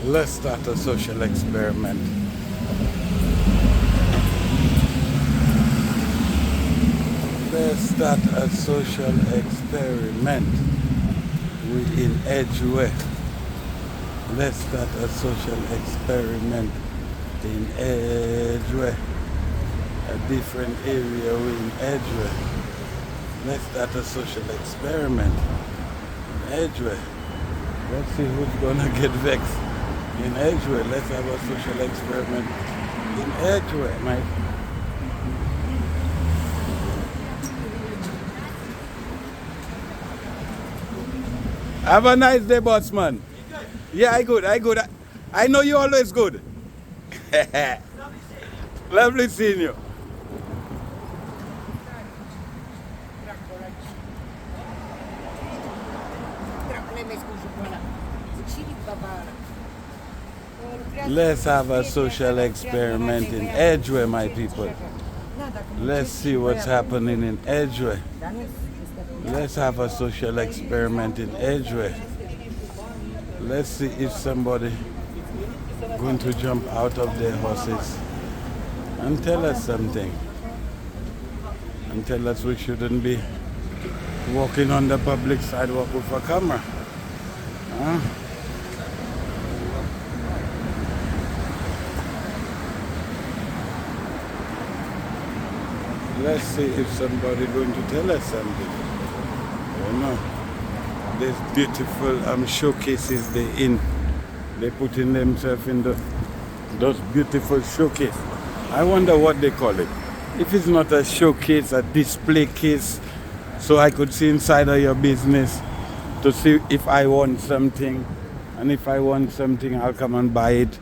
Let's start a social experiment. Let's start a social experiment. We in Edgeway. Let's start a social experiment in Edgeway. A different area we in Edgeway. Let's start a social experiment in Edgeway. Let's see who's gonna get vexed in Edgeway. Let's have a social experiment in Edgeway, mate. Have a nice day, boss man. Yeah, I good. I know you always good. Lovely seeing you. Let's have a social experiment in Edgeway, my people. Let's see what's happening in Edgeway. Let's have a social experiment in Edgeway. Let's see if somebody going to jump out of their horses and tell us something. And tell us we shouldn't be walking on the public sidewalk with a camera. Huh? Let's see if somebody going to tell us something. You know, these beautiful showcases they putting themselves in those beautiful showcase. I wonder what they call it. If it's not a showcase, a display case, so I could see inside of your business to see if I want something, and if I want something, I'll come and buy it.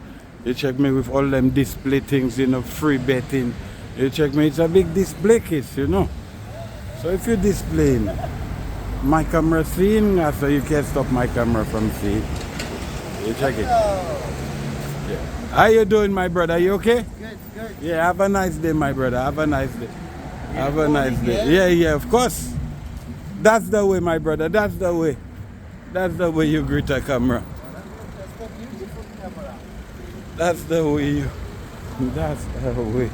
You check me with all them display things, free betting. You check me, it's a big display case, So if you're displaying, my camera seeing, so you can't stop my camera from seeing. You check it. Yeah. How you doing, my brother? You okay? Good. Yeah, have a nice day, my brother. Have a nice day. Have a nice day. Yeah, of course. That's the way, my brother. That's the way. That's the way you greet a camera. That's a beautiful camera. That's the way you. That's the way.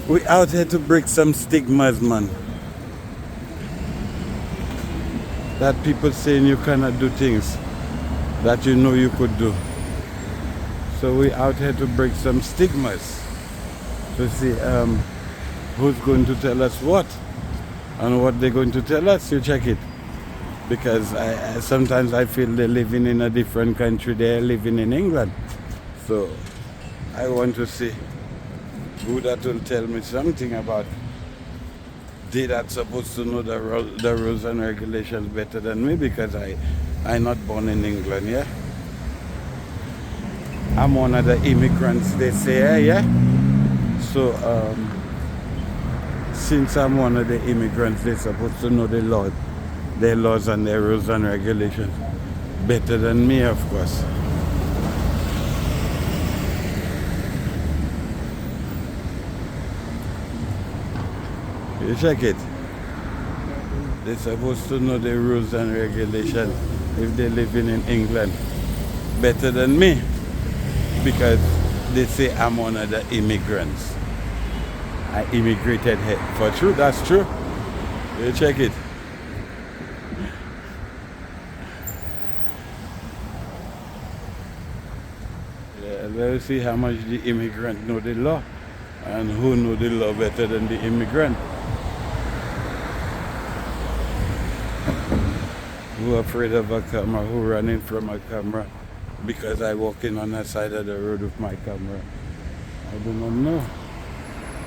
We out here to break some stigmas, man. That people saying you cannot do things that you know you could do. So we out here to break some stigmas. To see who's going to tell us what and what they're going to tell us. You check it. Because sometimes I feel they're living in a different country. They're living in England. So I want to see who that will tell me something about. They that supposed to know the rules and regulations better than me, because I'm not born in England, yeah? I'm one of the immigrants, they say, yeah? So, since I'm one of the immigrants, they're supposed to know their laws and their rules and regulations better than me, of course. You check it. They're supposed to know the rules and regulations if they're living in England better than me, because they say I'm one of the immigrants. I immigrated here. For true, that's true. You check it. Yeah, let's see how much the immigrant know the law and who know the law better than the immigrant. Who afraid of a camera, who running from a camera because I walking on the side of the road with my camera. I do not know.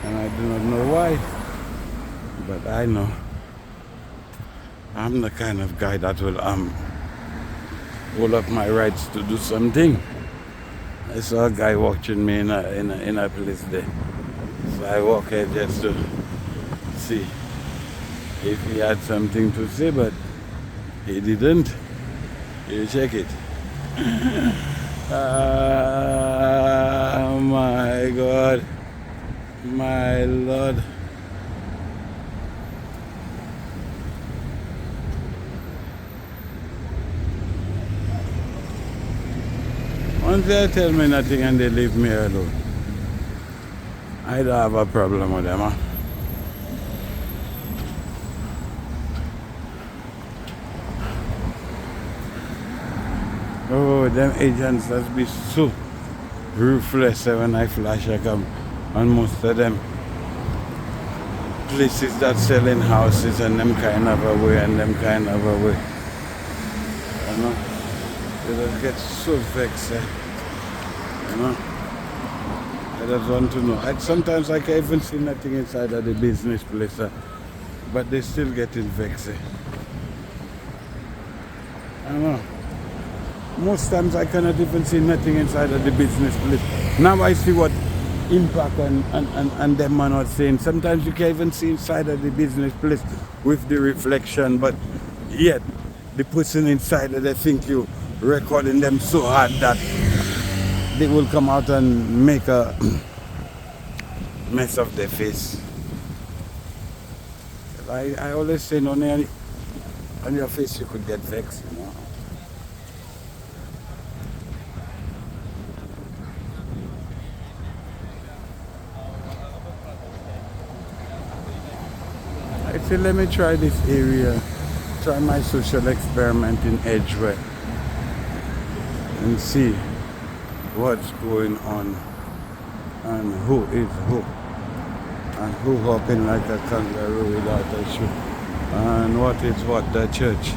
And I do not know why. But I know I'm the kind of guy that will hold up my rights to do something. I saw a guy watching me in a place there. So I walk here just to see if he had something to say, but he didn't. You check it. Oh my God. My Lord. Once they tell me nothing and they leave me alone, I don't have a problem with them. Huh? Oh, them agents must be so ruthless when I flash I come. And most of them places that selling houses and them kind of a way and them kind of a way. You know? They just get so vexed. You know? I just want to know. Sometimes I can't even see nothing inside of the business place. But they still getting vexed. I know. Most times I cannot even see nothing inside of the business place. Now I see what Impact and them are not saying. Sometimes you can't even see inside of the business place with the reflection, but yet the person inside they think you recording them so hard that they will come out and make a mess of their face. I always say no, on your face you could get vexed, you know. I said, let me try this area, try my social experiment in Edgeware and see what's going on and who is who and who hopping like a kangaroo without a shoe and what is what, the church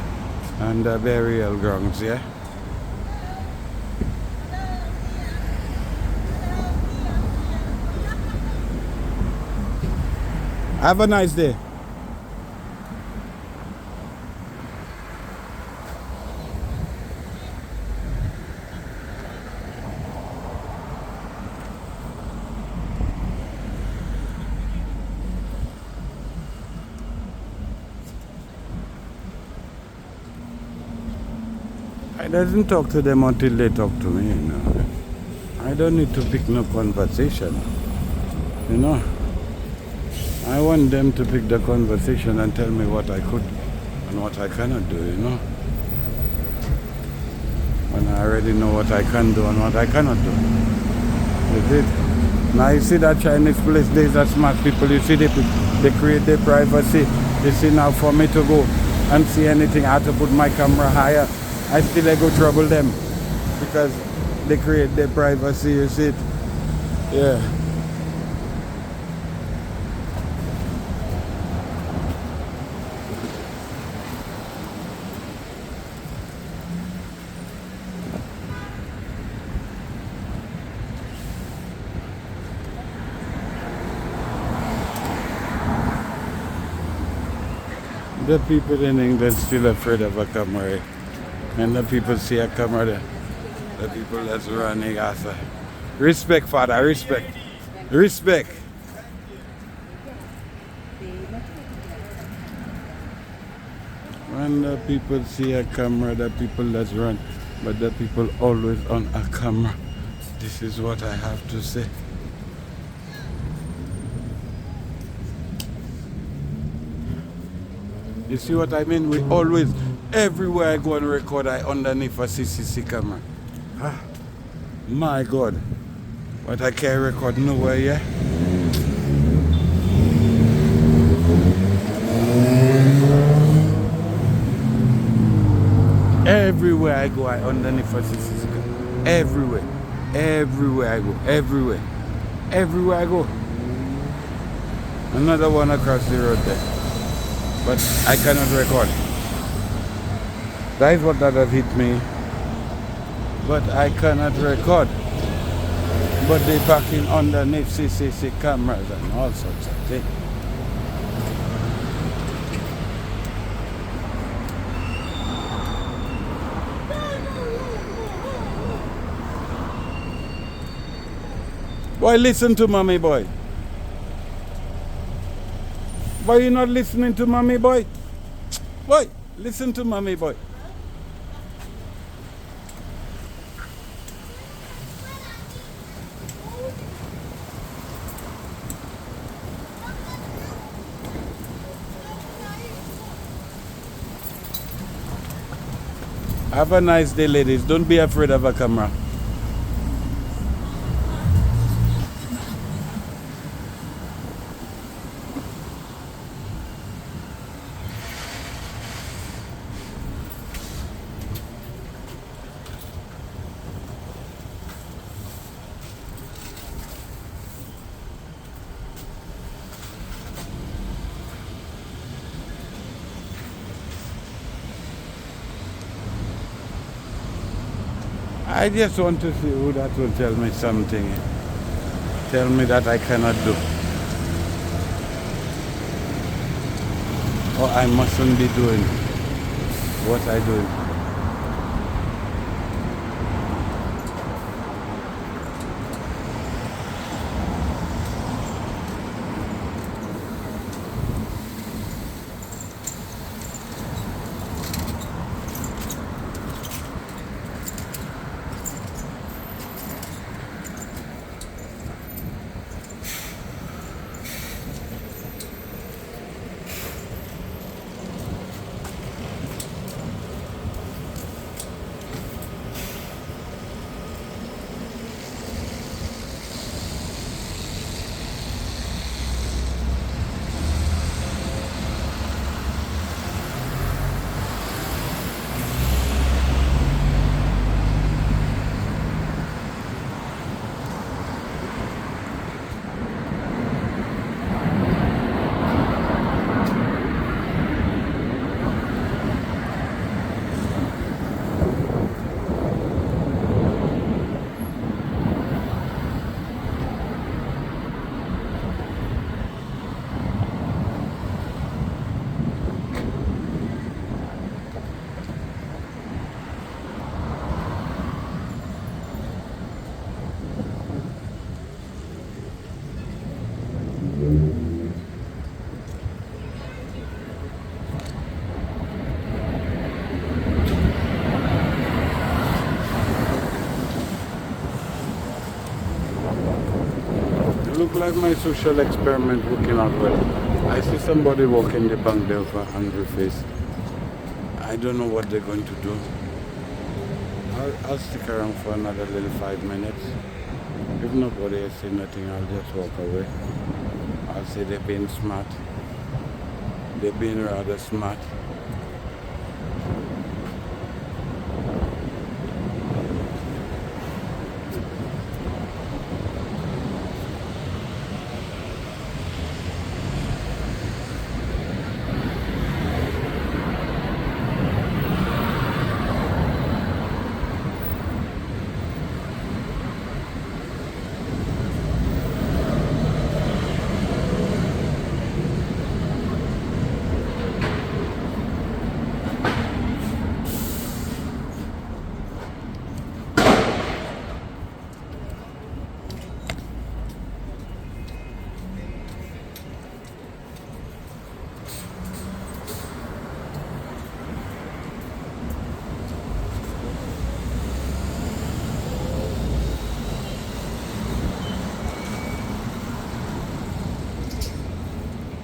and the burial grounds, yeah? Have a nice day. I doesn't talk to them until they talk to me, you know. I don't need to pick no conversation, you know. I want them to pick the conversation and tell me what I could and what I cannot do, you know. When I already know what I can do and what I cannot do. That's it. Now you see that Chinese place, there's a smart people, you see they create their privacy. You see now for me to go and see anything, I have to put my camera higher. I still go trouble them because they create their privacy, you see it? Yeah. The people in England still afraid of a camera. And the people see a camera, the people that's running after. Respect, Father, respect. Respect. When the people see a camera, the people that's run, but the people always on a camera. This is what I have to say. You see what I mean? We always, everywhere I go and record, I underneath a CCC camera. Ah, my God. But I can't record nowhere, yeah? Everywhere I go, I underneath a CCC camera. Everywhere. Everywhere I go. Everywhere. Everywhere I go. Another one across the road there. But I cannot record. That is what that has hit me. But I cannot record. But they packing underneath CCC cameras and all sorts of things. Boy, listen to mommy, boy. Boy, you not listening to mommy, boy? Boy, listen to mommy, boy. Have a nice day, ladies. Don't be afraid of a camera. I just want to see who that will tell me something. Tell me that I cannot do. Or I mustn't be doing what I do. Look like my social experiment working out well. I see somebody walking the bank there for hungry face. I don't know what they're going to do. I'll stick around for another little 5 minutes. If nobody has said nothing, I'll just walk away. I'll say they're being smart. They're being rather smart.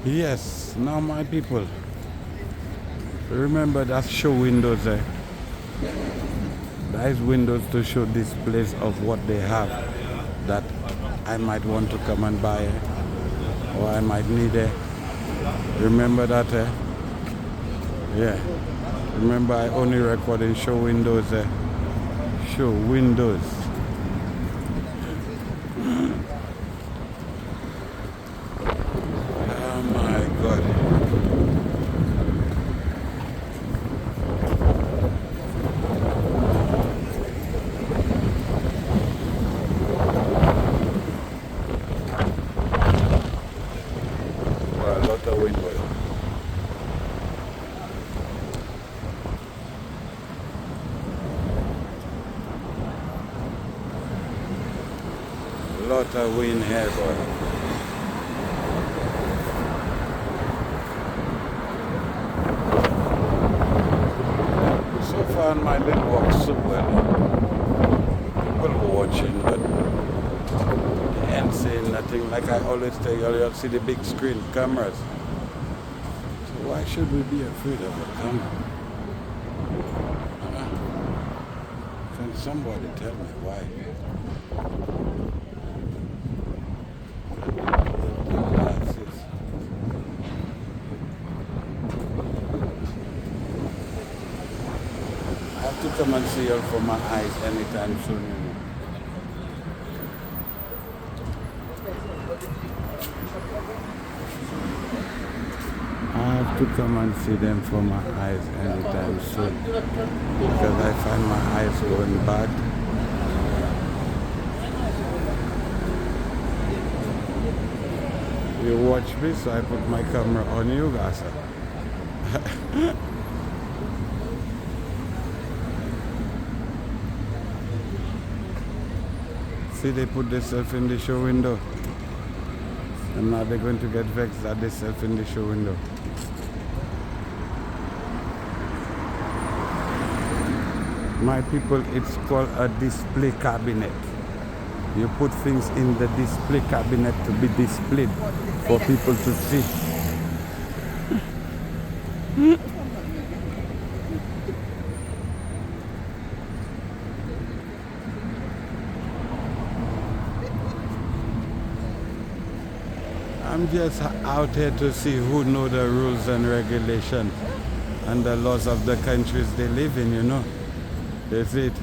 Yes, now my people, remember that show windows there. That is windows to show displays of what they have that I might want to come and buy or I might need it. Remember that? Yeah. Remember I only record in show windows there. Show windows. Lot of wind here, boy. So far on my little walk so well. People watching, but they ain't saying nothing. Like I always tell you, you'll see the big screen cameras. So why should we be afraid of a camera? Can somebody tell me why? I have to come and see her for my eyes anytime soon, you know. I have to come and see them for my eyes anytime soon because I find my eyes going bad. You watch me, so I put my camera on you, guys. See, they put themselves in the show window. And now they're going to get vexed at themselves in the show window. My people, it's called a display cabinet. You put things in the display cabinet to be displayed for people to see. I'm just out here to see who know the rules and regulations and the laws of the countries they live in, you know. That's it.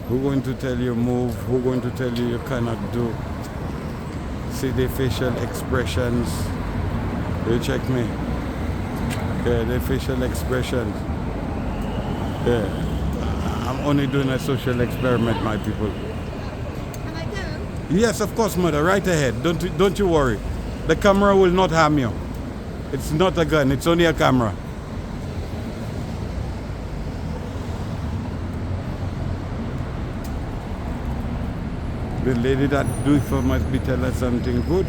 Who going to tell you move? Who going to tell you cannot do? See the facial expressions. You check me. Okay, the facial expressions. Yeah. I'm only doing a social experiment, my people. Can I go? Yes, of course, mother. Right ahead. Don't you worry. The camera will not harm you. It's not a gun. It's only a camera. The lady that do it for must be tell her something good.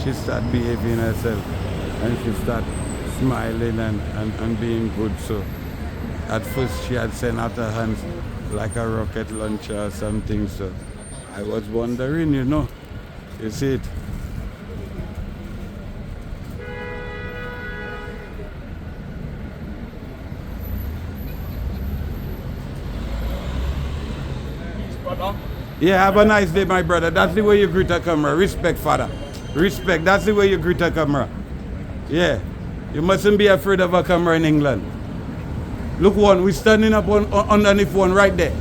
She start behaving herself and she start smiling and being good. So at first she had sent out her hands like a rocket launcher or something. So I was wondering, you know, you see it. Yeah, have a nice day, my brother. That's the way you greet a camera. Respect, father. Respect. That's the way you greet a camera. Yeah. You mustn't be afraid of a camera in England. Look, one. We're standing up underneath one right there.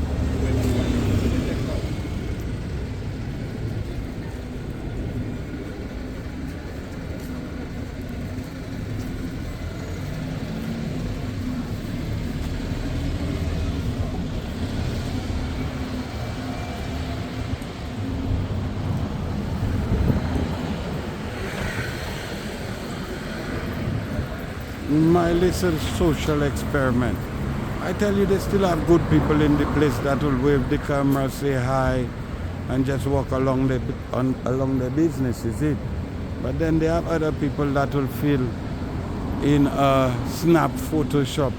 My little social experiment. I tell you, they still have good people in the place that will wave the camera, say hi, and just walk along along the business, is it? But then they have other people that will feel in a snap Photoshop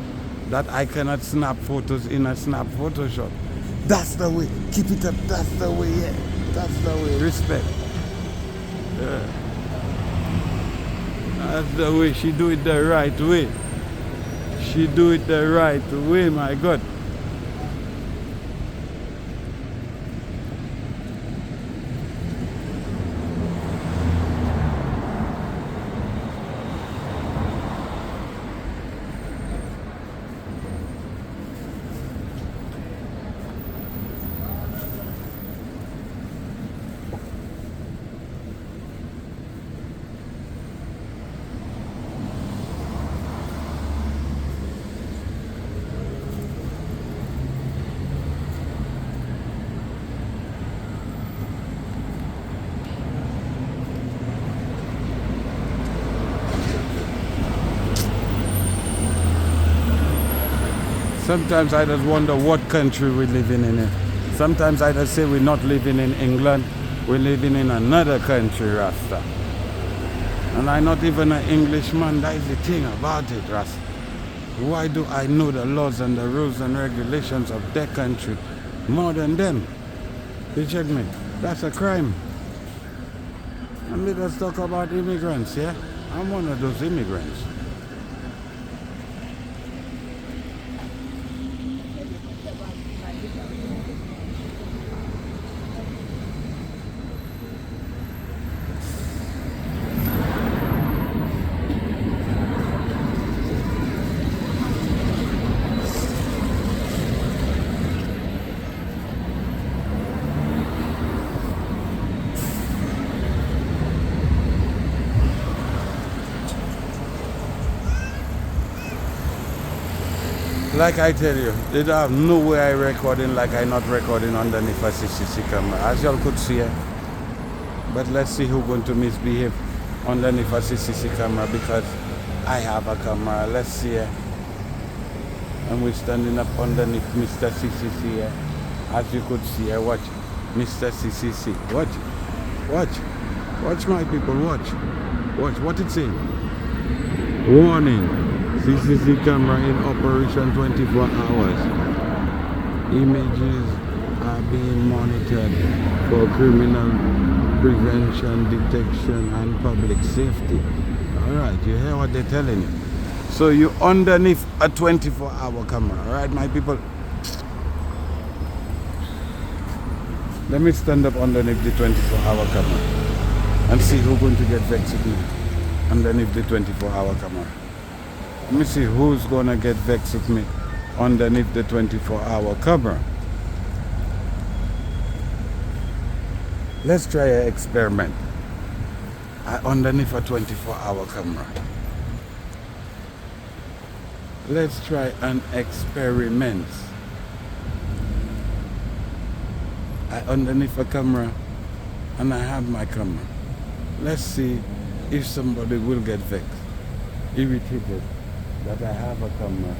that I cannot snap photos in a snap Photoshop. That's the way. Keep it up. That's the way. Yeah. That's the way. Respect. Yeah. That's the way. She do it the right way. She do it the right way, my God. Sometimes I just wonder what country we're living in. Sometimes I just say we're not living in England, we're living in another country, Rasta. And I'm not even an Englishman, that is the thing about it, Rasta. Why do I know the laws and the rules and regulations of their country more than them? You check me, that's a crime. And let us talk about immigrants, yeah? I'm one of those immigrants. Like I tell you, they don't have no way I recording like I not recording underneath a CCC camera, as y'all could see. But let's see who's going to misbehave. underneath a CCC camera because I have a camera. Let's see here. And we're standing up underneath Mr. CCC here. As you could see here, watch. Mr. CCC. Watch. Watch. Watch my people. Watch. Watch what it's saying. Warning. CCC camera in operation 24 hours. Images are being monitored for criminal prevention, detection, and public safety. Alright, you hear what they're telling you? So you underneath a 24-hour camera, alright my people? Let me stand up underneath the 24-hour camera and see who's going to get vexed with me underneath the 24-hour camera. Let me see who's going to get vexed with me underneath the 24-hour camera. Let's try an experiment. Underneath a 24-hour camera. Let's try an experiment. Underneath a camera and I have my camera. Let's see if somebody will get vexed, irritated that I have a camera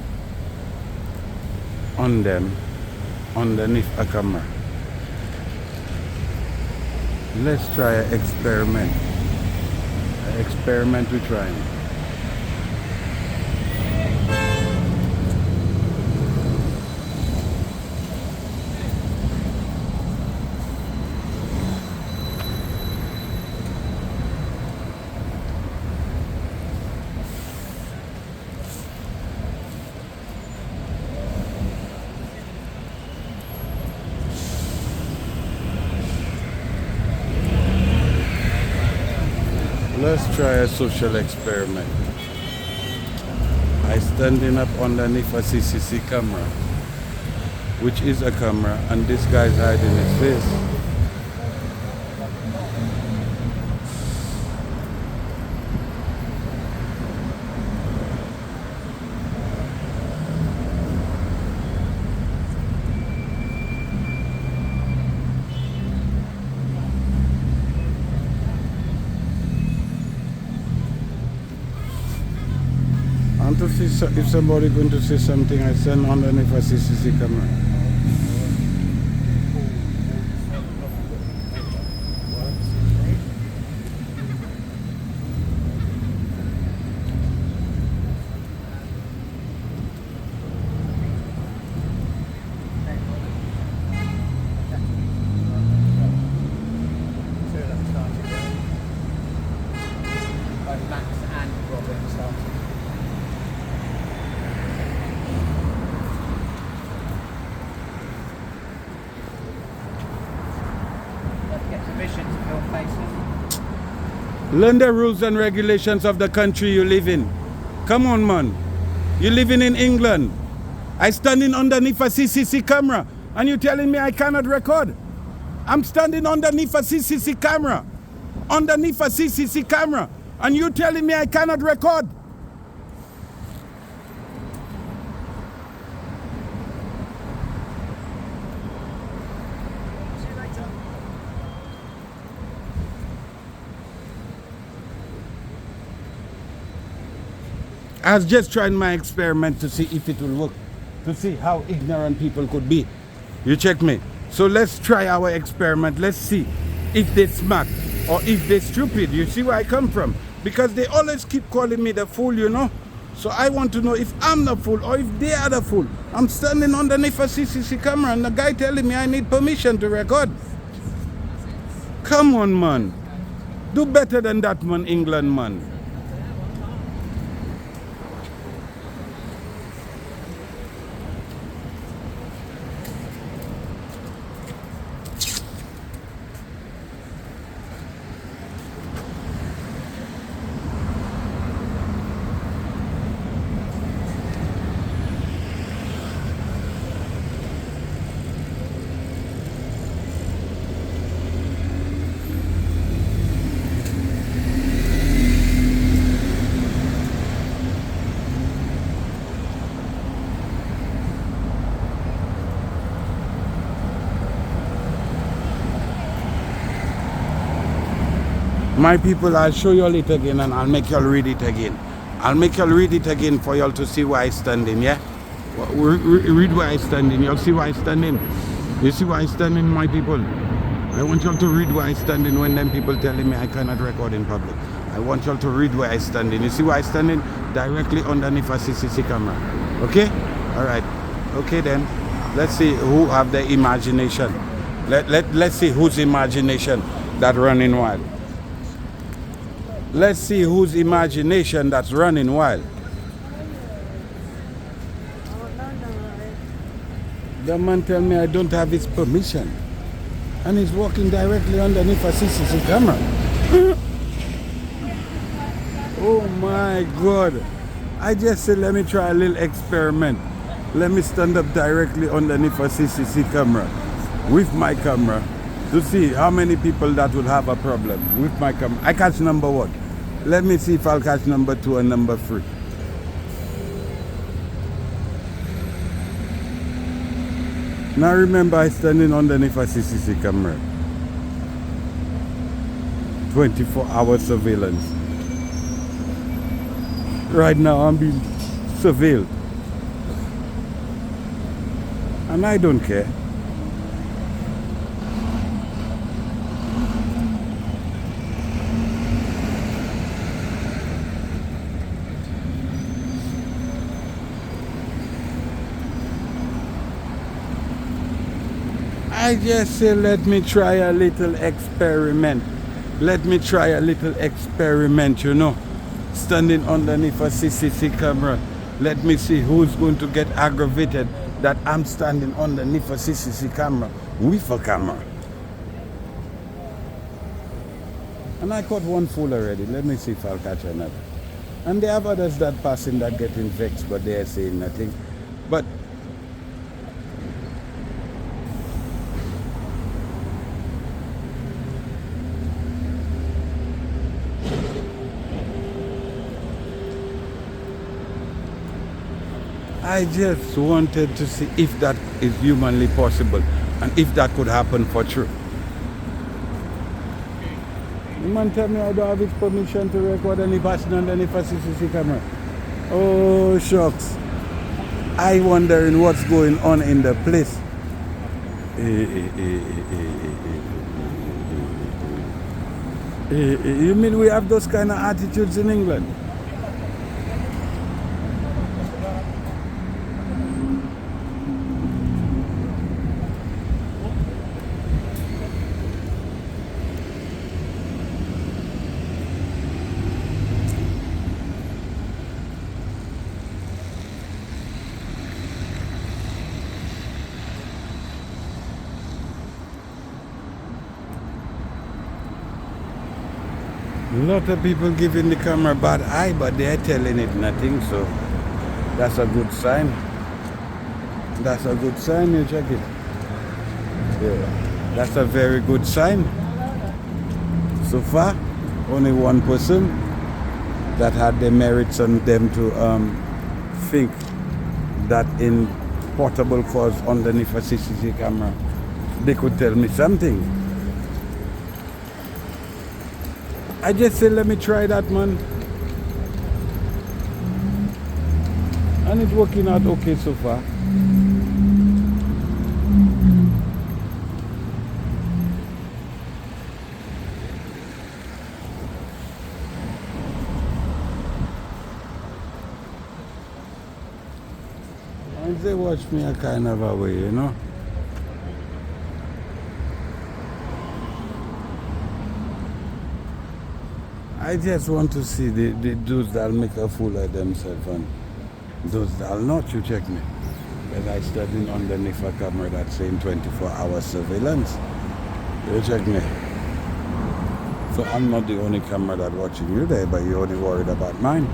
on them underneath a camera. Let's try an experiment. An experiment we're trying. Let's try a social experiment. I standing up underneath a CCC camera, which is a camera, and this guy's hiding his face. To see if somebody going to say something, I send underneath a CCC camera. Learn the rules and regulations of the country you live in. Come on, man. You're living in England. I standing underneath a CCC camera and you're telling me I cannot record. I'm standing underneath a CCC camera. Underneath a CCC camera. And you're telling me I cannot record. I was just trying my experiment to see if it will work, to see how ignorant people could be. You check me. So let's try our experiment. Let's see if they're smart or if they're stupid. You see where I come from? Because they always keep calling me the fool, you know. So I want to know if I'm the fool or if they are the fool. I'm standing underneath a CCC camera and the guy telling me I need permission to record. Come on, man. Do better than that, man, England, man. My people, I'll show you all it again and I'll make y'all read it again. I'll make y'all read it again for y'all to see why I standing, yeah? Read why I standing. Y'all see why I standing? You see why I standing, my people? I want y'all to read why I standing when them people telling me I cannot record in public. I want y'all to read where I standing. You see why I standing? Directly underneath a CCC camera. Okay? Alright. Okay then. Let's see who have the imagination. Let's see whose imagination that running wild. Let's see whose imagination that's running wild. The man tell me I don't have his permission. And he's walking directly underneath a CCTV camera. Oh my God. I just said let me try a little experiment. Let me stand up directly underneath a CCTV camera with my camera to see how many people that would have a problem with my camera. I catch number 1. Let me see if I'll catch number 2 and number 3. Now remember, I standing underneath a CCTV camera. 24-hour surveillance. Right now I'm being surveilled. And I don't care. I just say let me try a little experiment. Let me try a little experiment, you know. Standing underneath a CCTV camera. Let me see who's going to get aggravated that I'm standing underneath a CCTV camera with a camera. And I caught one fool already. Let me see if I'll catch another. And there have others that passing that getting vexed, but they're saying nothing. But I just wanted to see if that is humanly possible and if that could happen for true. The man tell me I don't have his permission to record any person underneath a CCTV camera. Oh shucks. I wondering what's going on in the place. You mean we have those kind of attitudes in England? A lot of people giving the camera bad eye, but they're telling it nothing, so that's a good sign. That's a good sign, you check it. Yeah, that's a very good sign. So far, only one person that had the merits on them to think that in portable cars underneath a CCTV camera, they could tell me something. I just said, let me try that, man. And it's working out okay so far. And they watch me a kind of a way, you know. I just want to see those that'll make a fool of themselves and those that'll not, you check me. As I standing underneath a camera that's saying 24-hour surveillance. You check me. So I'm not the only camera that's watching you there, but you're only worried about mine.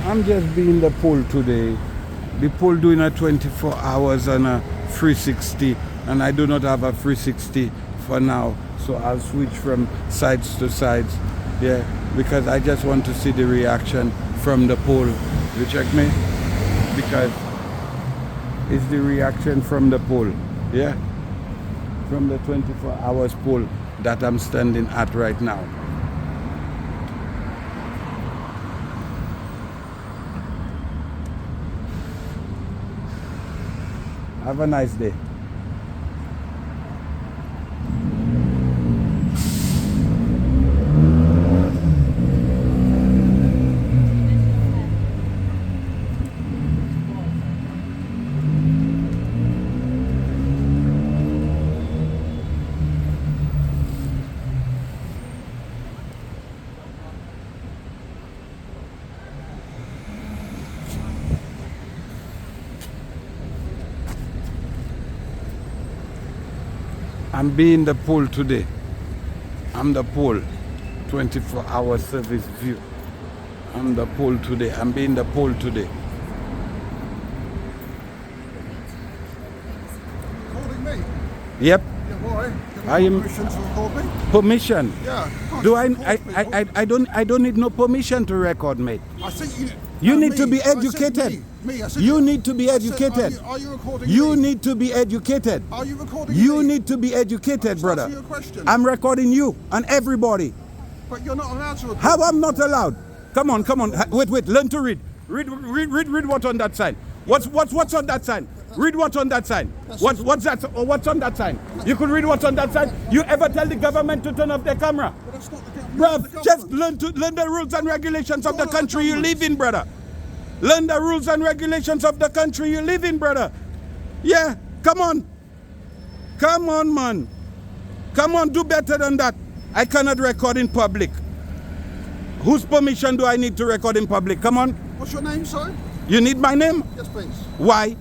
I'm just being the poll today. The poll doing a 24 hours and a 360 and I do not have a 360 for now, so I'll switch from sides to sides, yeah, because I just want to see the reaction from the poll. You check me? Because it's the reaction from the poll, yeah, from the 24 hours poll that I'm standing at right now. Have a nice day. I'm being the poll today. I'm the poll. 24-hour service view. I'm the poll today. I'm being the poll today. Calling me? Yep. Yeah, why? I am- Permission to record me? Permission. Yeah. can't Do just record people. I don't need no permission to record, mate. I think You no, need me. to be I said educated. Me. I said You need to be I said, educated. are you recording You me? need to be educated. Are you recording You me? need to be educated, I'm brother. asking you a question. I'm recording you and everybody. But you're not allowed to record. How I'm not allowed? Come on. Wait. Learn to read. Read what on that sign. What's on that sign? Read what's on that sign. What's that? Or what's on that sign? You could read what's on that sign. You ever tell the government to turn off their camera? But that's not the government. Bruv, That's the just government. learn the rules and regulations of the All of the country you governments. live in, brother. Learn the rules and regulations of the country you live in, brother. Yeah, come on. Come on, man. Come on, do better than that. I cannot record in public. Whose permission do I need to record in public? Come on. What's your name, sir? You need my name? Yes, please. Why?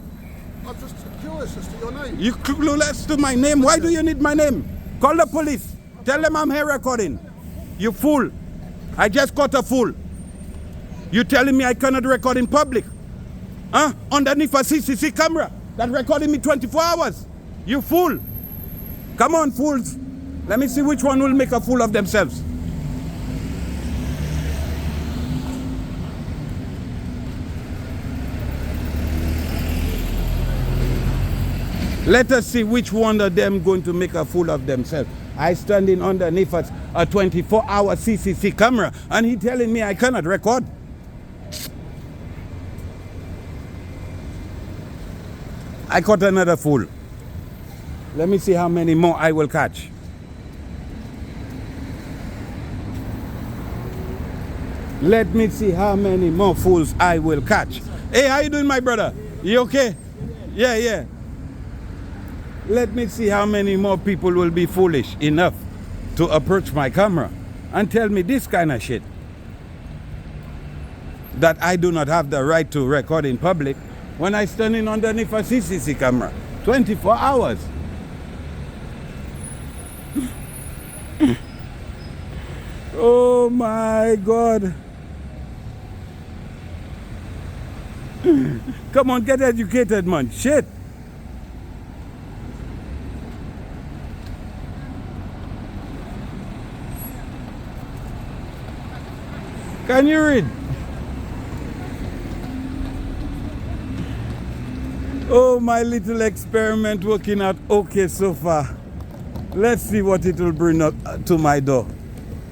I'm just curious as to your name. You clueless to my name. Why do you need my name? Call the police. Tell them I'm here recording. You fool. I just caught a fool. You telling me I cannot record in public? Huh? Underneath a CCC camera that recording me 24 hours. You fool. Come on, fools. Let me see which one will make a fool of themselves. Let us see which one of them going to make a fool of themselves. I standing underneath a 24-hour CCC camera and he telling me I cannot record. I caught another fool. Let me see how many more I will catch. Let me see how many more fools I will catch. Hey, how you doing, my brother? You okay? Yeah. Let me see how many more people will be foolish enough to approach my camera and tell me this kind of shit. That I do not have the right to record in public when I standing underneath a CCC camera. 24 hours. Oh my God. Come on, get educated, man. Shit. Can you read? Oh, my little experiment working out okay so far. Let's see what it will bring up to my door.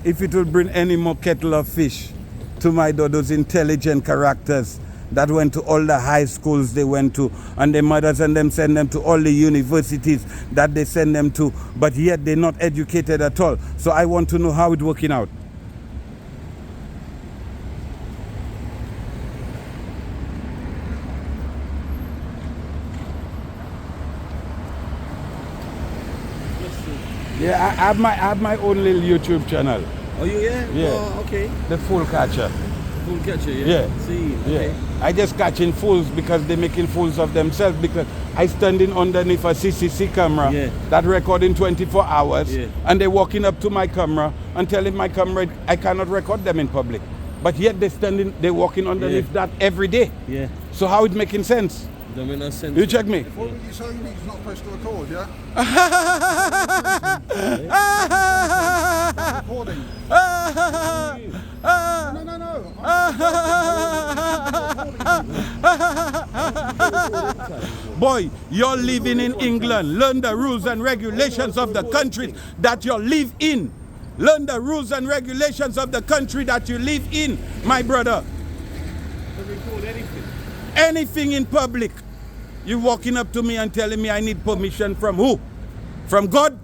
If it will bring any more kettle of fish to my door, those intelligent characters that went to all the high schools they went to, and their mothers and them send them to all the universities that they send them to, but yet they're not educated at all. So I want to know how it's working out. Yeah, I have my own little YouTube channel. Oh, yeah? Yeah. Oh, okay. The Fool Catcher. Full catcher, yeah? Yeah. See, Yeah. okay. I just catching fools because they're making fools of themselves because I standing underneath a CCC camera Yeah. that recording 24 hours Yeah. and they're walking up to my camera and telling my camera I cannot record them in public. But yet they're walking underneath that every day. Yeah. So how it making sense? Them in a sense. You check me. What were you saying? He's not supposed to record, yeah? Recording. No. Boy, you're living in England. Learn the rules and regulations of the country that you live in. Learn the rules and regulations of the country that you live in, my brother. Record anything. Anything in public. You walking up to me and telling me I need permission from who? From God?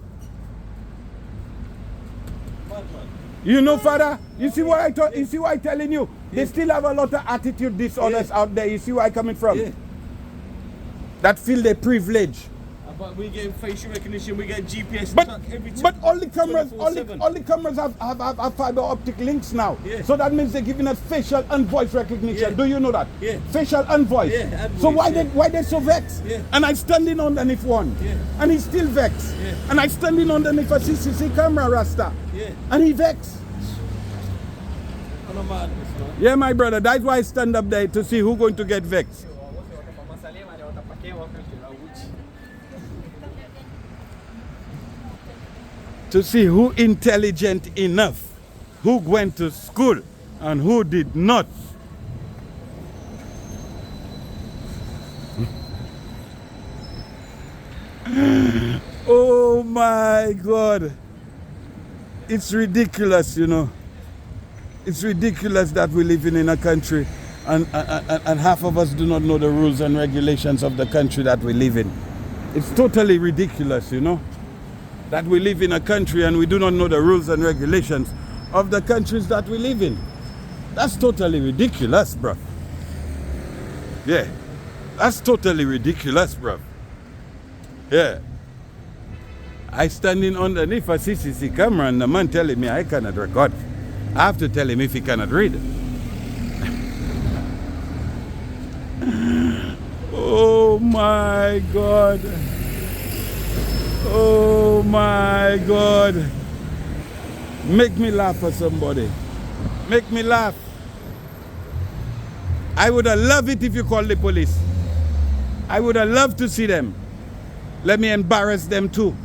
You know, Father, you see what I thought? You see what I'm telling you? They still have a lot of attitude dishonest out there. You see where I'm coming from? Yeah. That feel their privilege. But we get facial recognition, we get GPS But track everything. but all the cameras, all 24/7. the cameras have fiber optic links now. Yeah. So that means they're giving us facial and voice recognition. Yeah. Do you know that? Yeah. Facial and voice. Yeah, and so voice, why they so vexed? Yeah. And I standing underneath one. Yeah. And he's still vexed. Yeah. And I standing underneath a CCC camera, Rasta. Yeah. And he vexed. On a madness, man. Yeah, my brother. That's why I stand up there to see who's going to get vexed. To see who intelligent enough, who went to school and who did not. Oh my God. It's ridiculous, you know. It's ridiculous that we're living in a country and half of us do not know the rules and regulations of the country that we live in. It's totally ridiculous, you know, that we live in a country and we do not know the rules and regulations of the countries that we live in. That's totally ridiculous, bro. Yeah, that's totally ridiculous, bro. Yeah. I standing underneath a CCC camera and the man telling me I cannot record. I have to tell him if he cannot read. Oh my God. Oh my God. Make me laugh for somebody. Make me laugh. I would have loved it if you called the police. I would have loved to see them. Let me embarrass them too.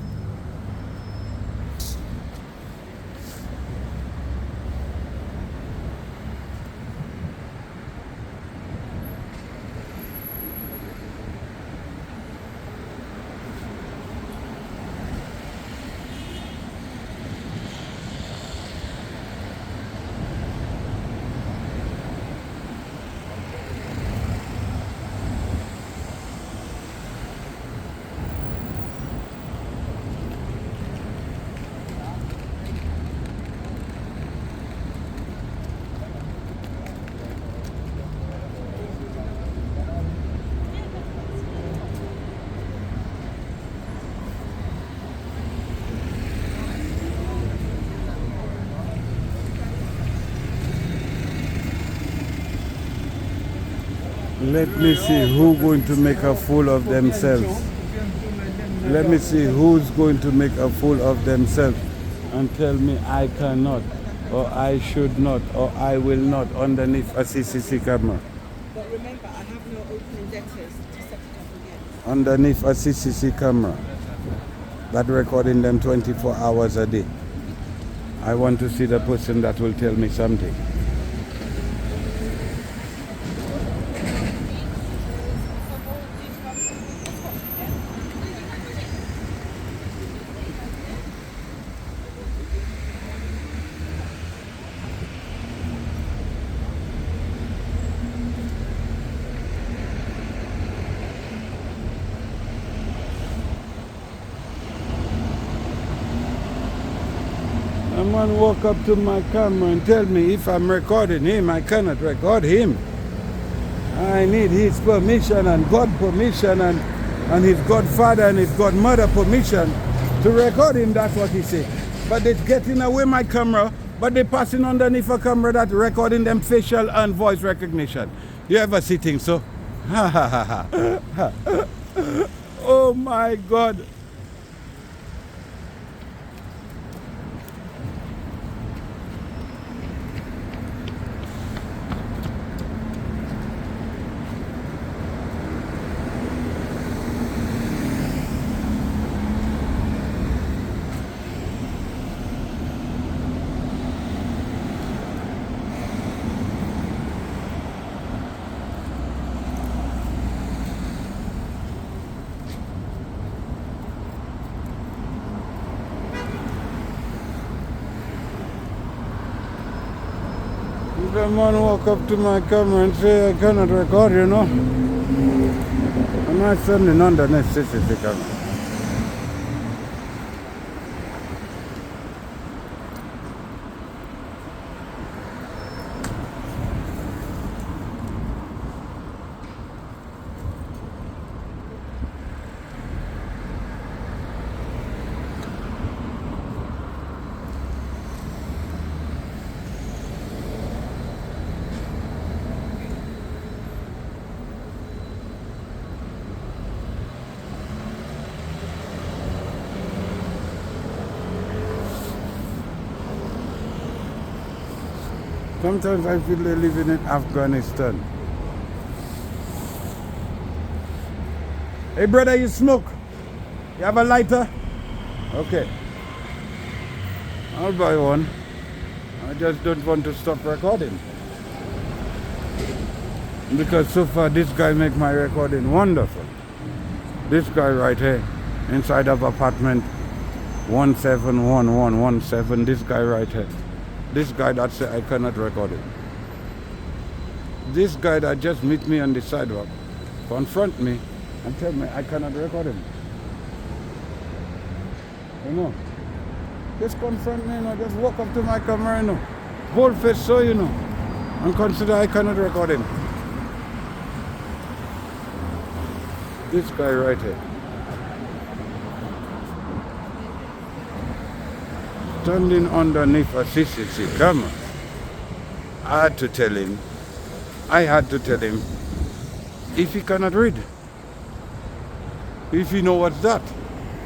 Let me see who's going to make a fool of themselves. Let me see who's going to make a fool of themselves and tell me I cannot, or I should not, or I will not underneath a CCC camera. But remember, I have no opening letters to set it up again. Underneath a CCC camera that recording them 24 hours a day. I want to see the person that will tell me something. A man walk up to my camera and tell me if I'm recording him, I cannot record him. I need his permission and God permission and his godfather and his godmother permission to record him. That's what he said. But they're getting away my camera, but they're passing underneath a camera that's recording them facial and voice recognition. You ever see things so? Ha ha ha ha. Oh my God. The man walk up to my camera and say I cannot record, you know. I'm not sending on the necessity camera. Sometimes I feel they're living in Afghanistan. Hey brother, you smoke? You have a lighter? Okay. I'll buy one. I just don't want to stop recording. Because so far this guy make my recording wonderful. This guy right here, inside of apartment 171117, this guy right here. This guy that said I cannot record it. This guy that just meet me on the sidewalk, confront me and tell me I cannot record him. You know. Just confront me, you know, just walk up to my camera, you know. Bold face so, you know. And consider I cannot record him. This guy right here. Standing underneath a CCTV camera. I had to tell him if he cannot read. If he know what's that,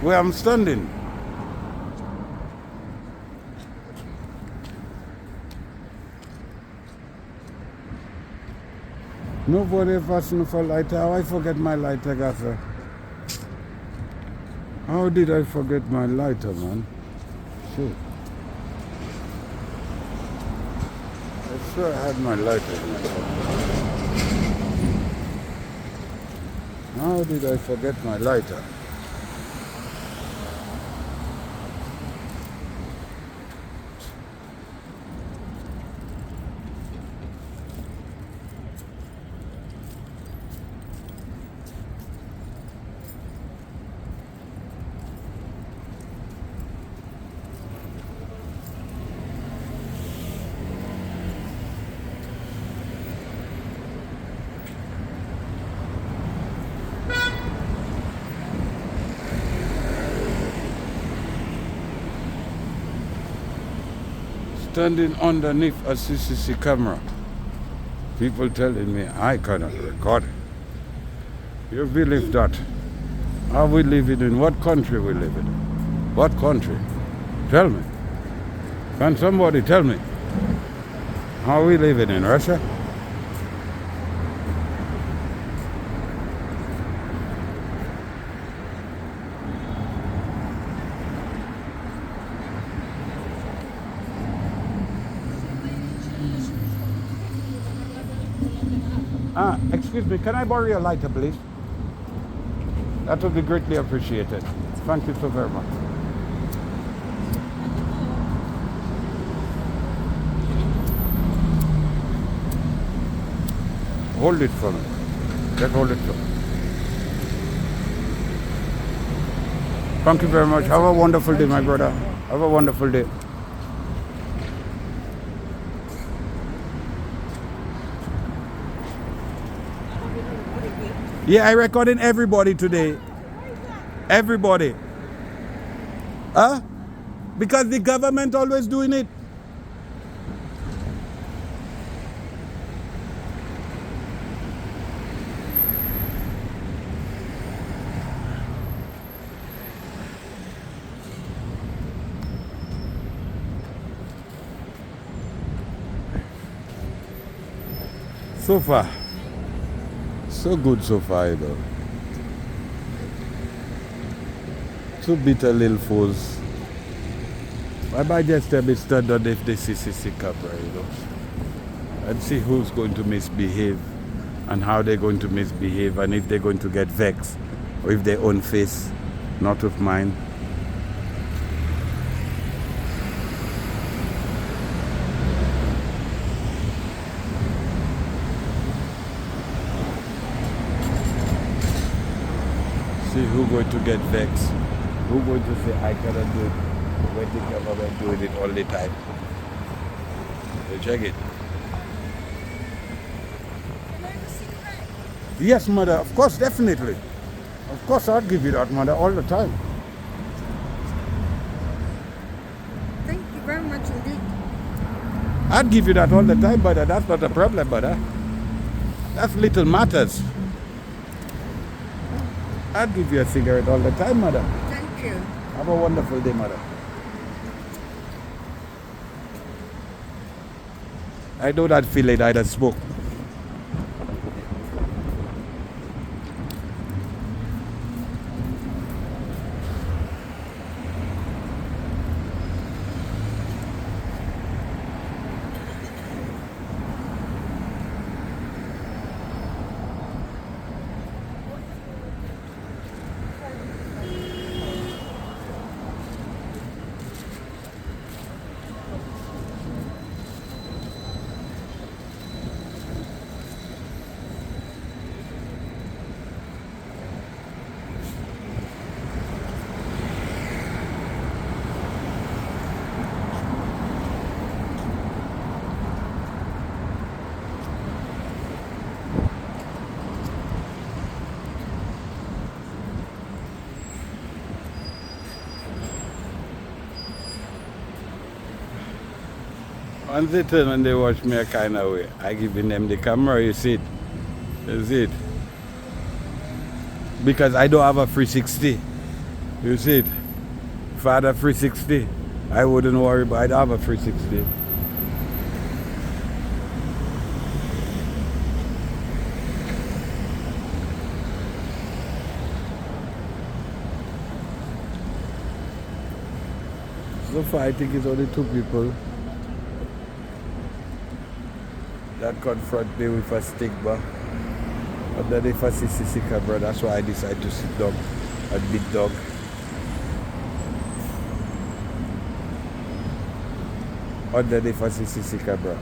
where I'm standing. Nobody asking for lighter. How I forget my lighter, Gaffer? How did I forget my lighter, man? Shit. I swear I had my lighter in my pocket. How did I forget my lighter? Standing underneath a CCTV camera. People telling me I cannot record it. You believe that? Are we living in what country we live in? What country? Tell me. Can somebody tell me? Are we living in Russia? Excuse me, can I borrow your lighter, please? That would be greatly appreciated. Thank you so very much. Hold it for me. Just hold it for me. Thank you very much. Have a wonderful day, my brother. Have a wonderful day. Yeah, I recording everybody today. Everybody. Huh? Because the government always doing it. So far. So good so far, though. Two bitter little foes. I might just be standard if the CCTV camera, you know, and see who's going to misbehave and how they're going to misbehave and if they're going to get vexed or if their own face, not of mine. who going to get vexed? Who going to say I cannot do it when the government doing it all the time? You check it. Yes, mother, of course, definitely. Of course, I'll give you that, mother, all the time. Thank you very much indeed. I'd give you that all the time, brother. That's not a problem, brother. That's little matters. I'd give you a cigarette all the time, mother. Thank you. Have a wonderful day, mother. I know that feeling I just smoke. Once they turn and they watch me a kind of way, I giving them the camera, you see it. You see it. Because I don't have a 360. You see it. If I had a 360, I wouldn't worry, but I'd have a 360. So far, I think it's only 2 people that confront me with a stigma. But then if I see CC camera, that's why I decide to sit down and beat dog. And then if I see CC camera,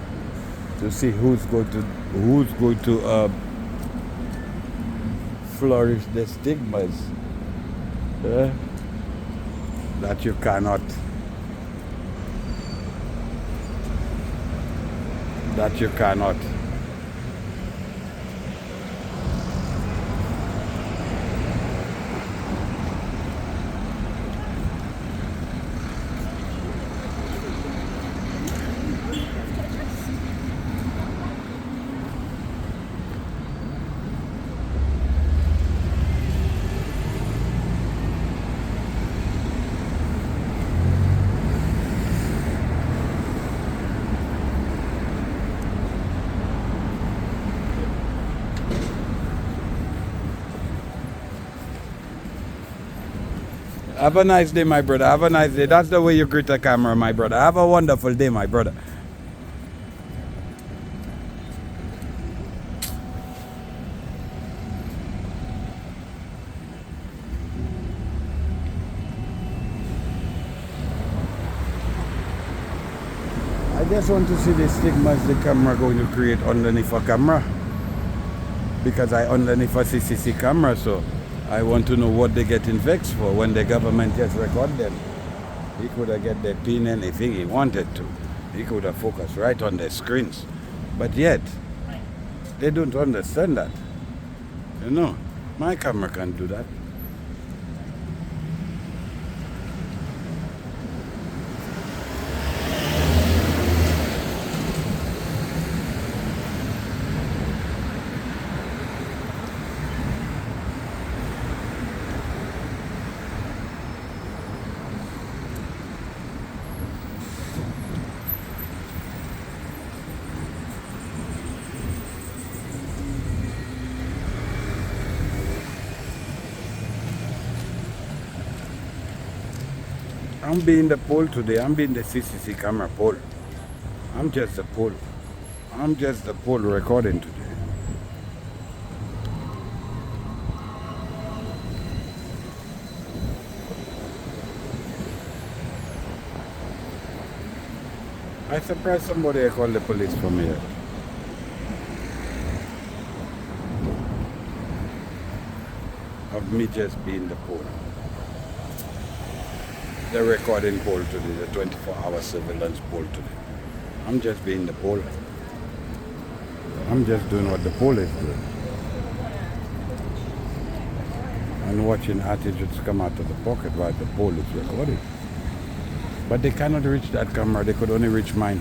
to see who's going to flourish the stigmas that you cannot. That you cannot. Have a nice day, my brother. Have a nice day. That's the way you greet the camera, my brother. Have a wonderful day, my brother. I just want to see the stigmas the camera going to create underneath a camera. Because I underneath a CCC camera, so I want to know what they getting vexed for when the government just record them. He could have get the pin anything he wanted to. He could have focused right on the screens. But yet, they don't understand that. You know, my camera can't do that. I'm being the pole today. I'm being the CCC camera pole. I'm just the pole. I'm just the pole recording today. I surprised somebody called the police for me. of me just being the pole. The recording pole today, the 24-hour surveillance pole today. I'm just being the pole. I'm just doing what the pole is doing. And watching attitudes come out of the pocket while the pole is recording. But they cannot reach that camera, they could only reach mine.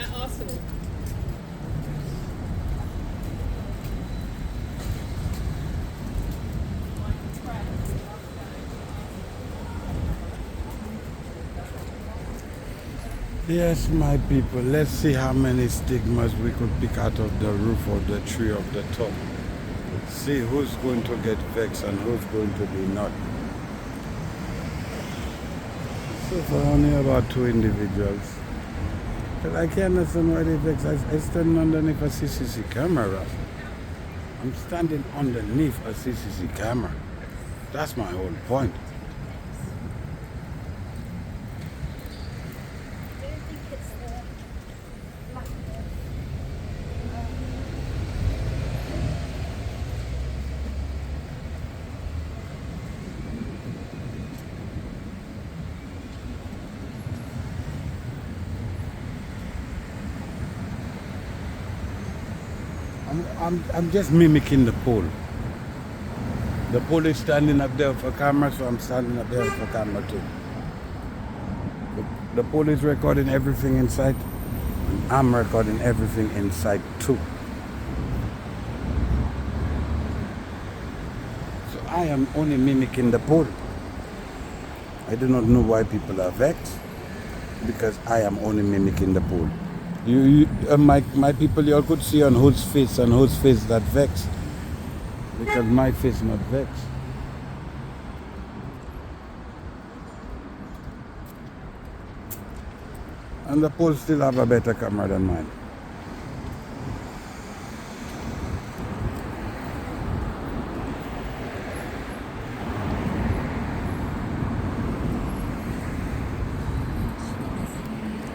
At Arsenal. Yes, my people, let's see how many stigmas we could pick out of the roof of the tree of the top. See who's going to get vexed and who's going to be not. So for only about 2 individuals. But I can't understand why they vex. I stand underneath a CCC camera. I'm standing underneath a CCC camera. That's my whole point. I'm just mimicking the pole. The pole is standing up there for camera, so I'm standing up there for camera too. The pole is recording everything in sight, and I'm recording everything in sight too. So I am only mimicking the pole. I do not know why people are vexed, because I am only mimicking the pole. My people, you all could see on whose face that vexed, because my face not vexed. And the pole still have a better camera than mine.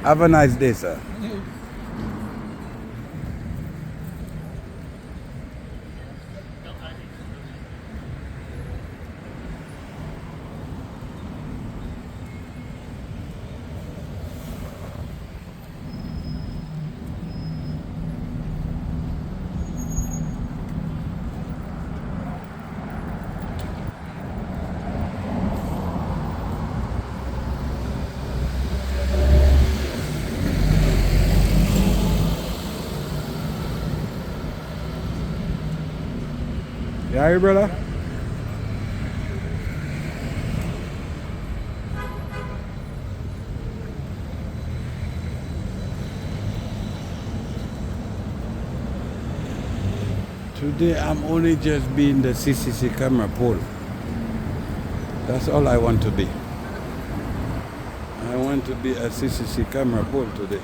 Have a nice day, sir. Yeah, you brother? Today I'm only just being the CCC camera pole. That's all I want to be. I want to be a CCC camera pole today.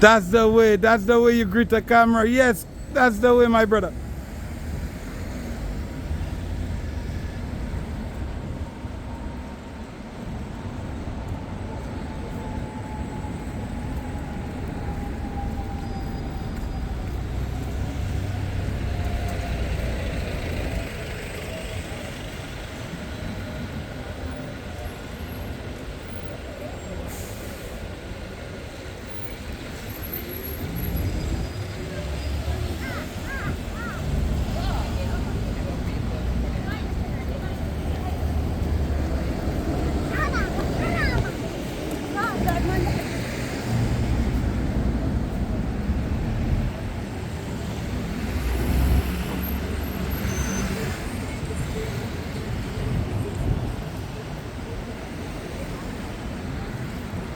That's the way you greet a camera. Yes, that's the way, my brother.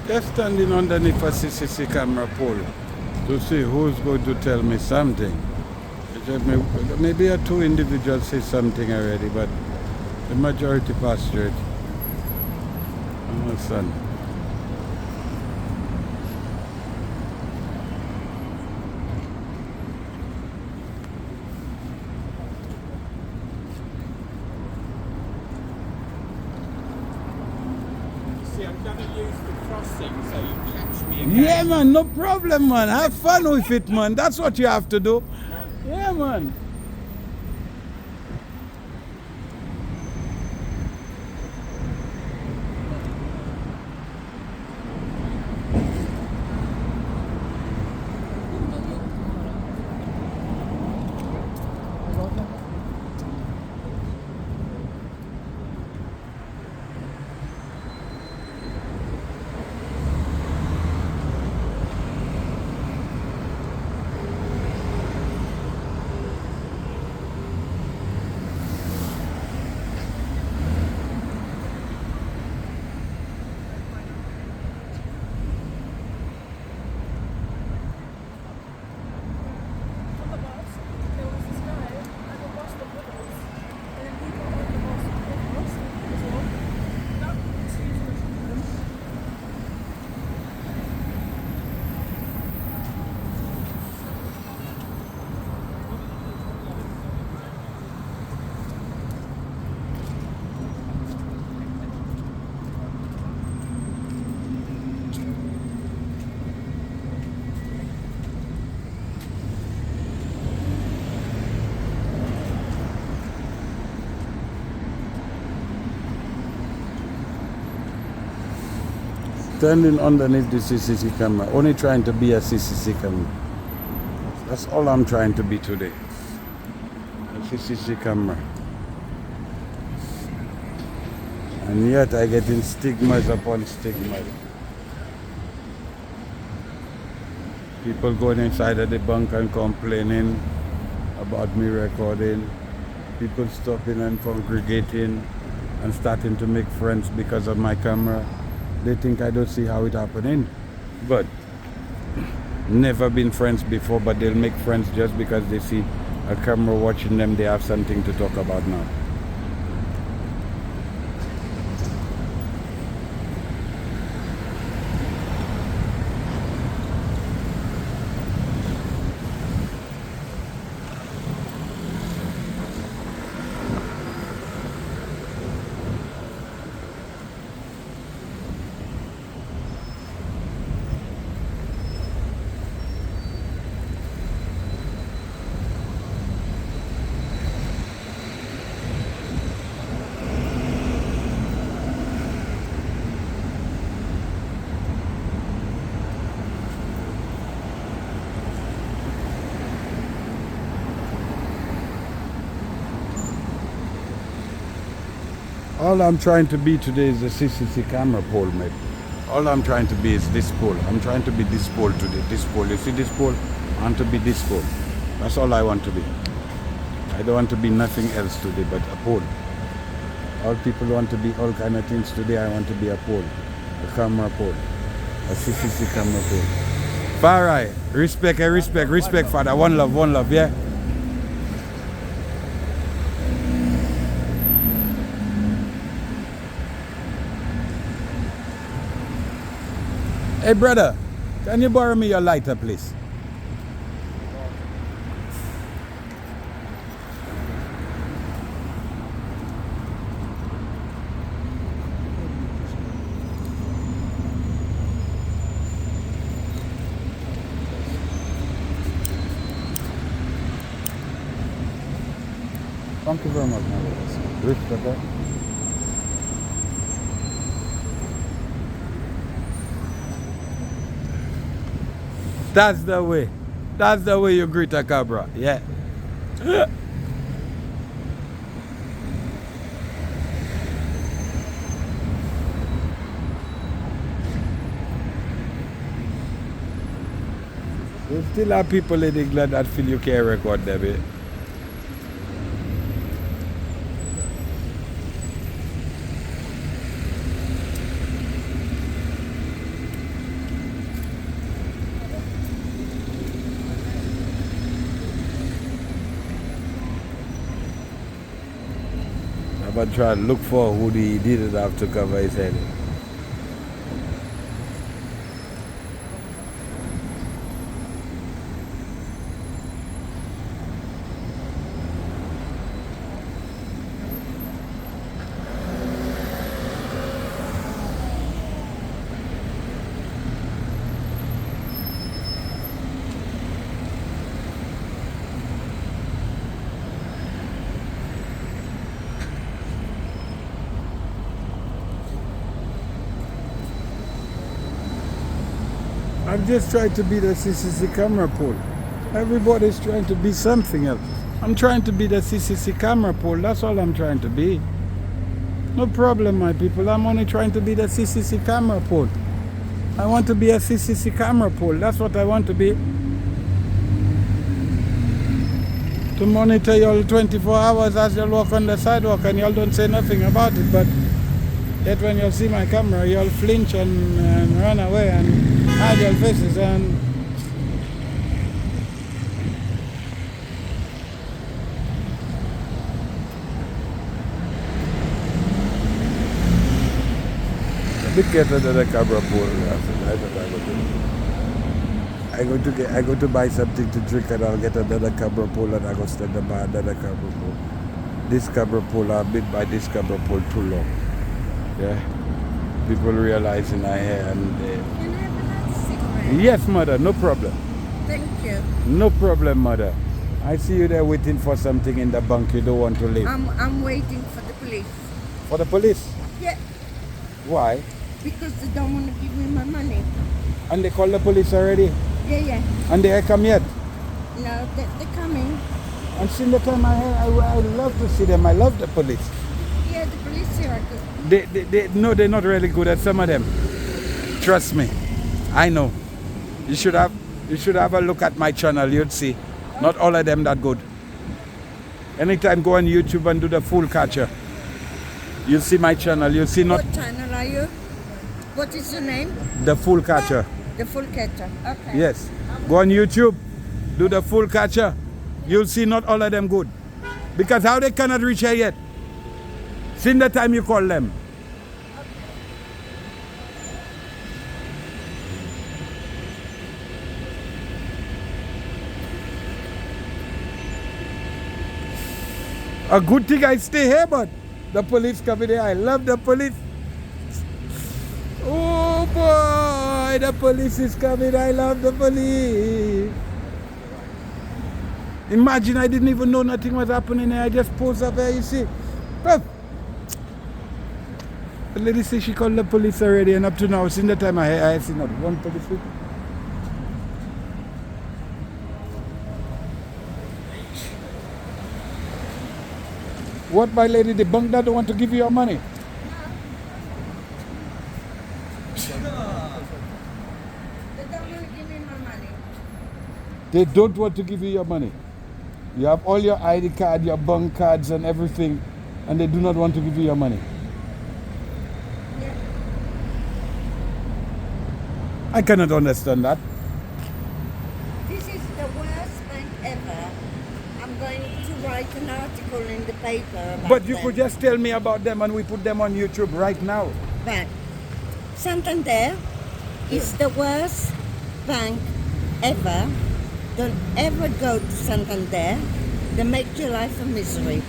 They're standing underneath a CCC camera pole to see who's going to tell me something. Maybe a two individuals say something already, but the majority passed through it. Understand? See, I'm going to use the crossing so you catch me again. Yeah, man, no problem, man. Have fun with it, man. That's what you have to do. Yeah, man. Standing underneath the CCC camera, only trying to be a CCC camera. That's all I'm trying to be today. A CCC camera. And yet I get in stigmas upon stigmas. People going inside of the bank and complaining about me recording. People stopping and congregating and starting to make friends because of my camera. They think I don't see how it happening. But never been friends before, but they'll make friends just because they see a camera watching them. They have something to talk about now. All I'm trying to be today is a CCC camera pole, mate. All I'm trying to be is this pole. I'm trying to be this pole today. This pole. You see this pole? I want to be this pole. That's all I want to be. I don't want to be nothing else today but a pole. All people want to be all kind of things today. I want to be a pole. A camera pole. A CCC camera pole. Far right. Respect, respect, Father. One love, yeah? Hey brother, can you borrow me your lighter, please? Thank you very much, my brother. Respect. That's the way. That's the way you greet a cabra. Yeah. There still have people in England that feel you can't record them. Eh? But try to look for who he didn't have to cover his head. I'm just trying to be the CCC camera pole. Everybody's trying to be something else. I'm trying to be the CCC camera pole. That's all I'm trying to be. No problem, my people. I'm only trying to be the CCC camera pole. I want to be a CCC camera pole. That's what I want to be. To monitor y'all 24 hours as y'all walk on the sidewalk and y'all don't say nothing about it. But yet when you see my camera, y'all flinch and run away and hide your faces and bit get another camera pole. I go to buy something to drink and I'll get another camera pole and I go stand by another camera pole. This camera pole, I've been by this camera pole too long. Yeah. People realizing I am there. Can I have a cigarette? Yes, mother, no problem. Thank you. No problem, mother. I see you there waiting for something in the bank. You don't want to leave. I'm waiting for the police. For the police? Yeah, Why? because they don't want to give me my money. And they call the police already? Yeah. And they come yet? No, they're coming. And since the time I love to see them. I love the police. Yeah, the police here are good. No, they're not really good at some of them. Trust me. I know. You should have a look at my channel. You'd see. Not all of them that good. Anytime go on YouTube and do the fool catcher. You'll see my channel. You'll see not What channel are you? What is your name? the fool catcher. The Full Catcher. Okay. Yes. Go on YouTube. Do the fool catcher. You'll see not all of them good. Because how they cannot reach here yet? Since the time you call them. A good thing I stay here, but the police coming here. I love the police. Oh boy, the police is coming. I love the police. Imagine I didn't even know nothing was happening here. I just posed up here, you see. But the lady says she called the police already, and up to now, since the time I see not one police vehicle. What, my lady, the bank that don't want to give you your money? They don't want to give me my money. They don't want to give you your money. You have all your ID card, your bank cards and everything, and they do not want to give you your money. Yeah. I cannot understand that. This is the worst bank ever. I'm going to write an article in the paper about But you them. could just tell me about them and we put them on YouTube right now. But Santander is the worst bank ever. Don't ever go to Santander. They make your life a misery.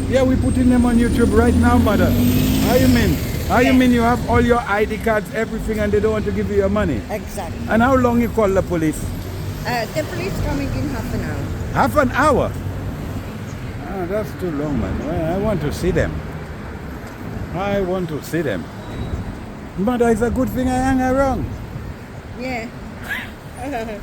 Yeah, we putting them on YouTube right now, mother. How you mean? How you mean you have all your ID cards, everything, and they don't want to give you your money? Exactly. And how long you call the police? The police coming in half an hour. Half an hour? Ah, that's too long, man. Well, I want to see them. I want to see them. Mother, it's a good thing I hang around. Yeah.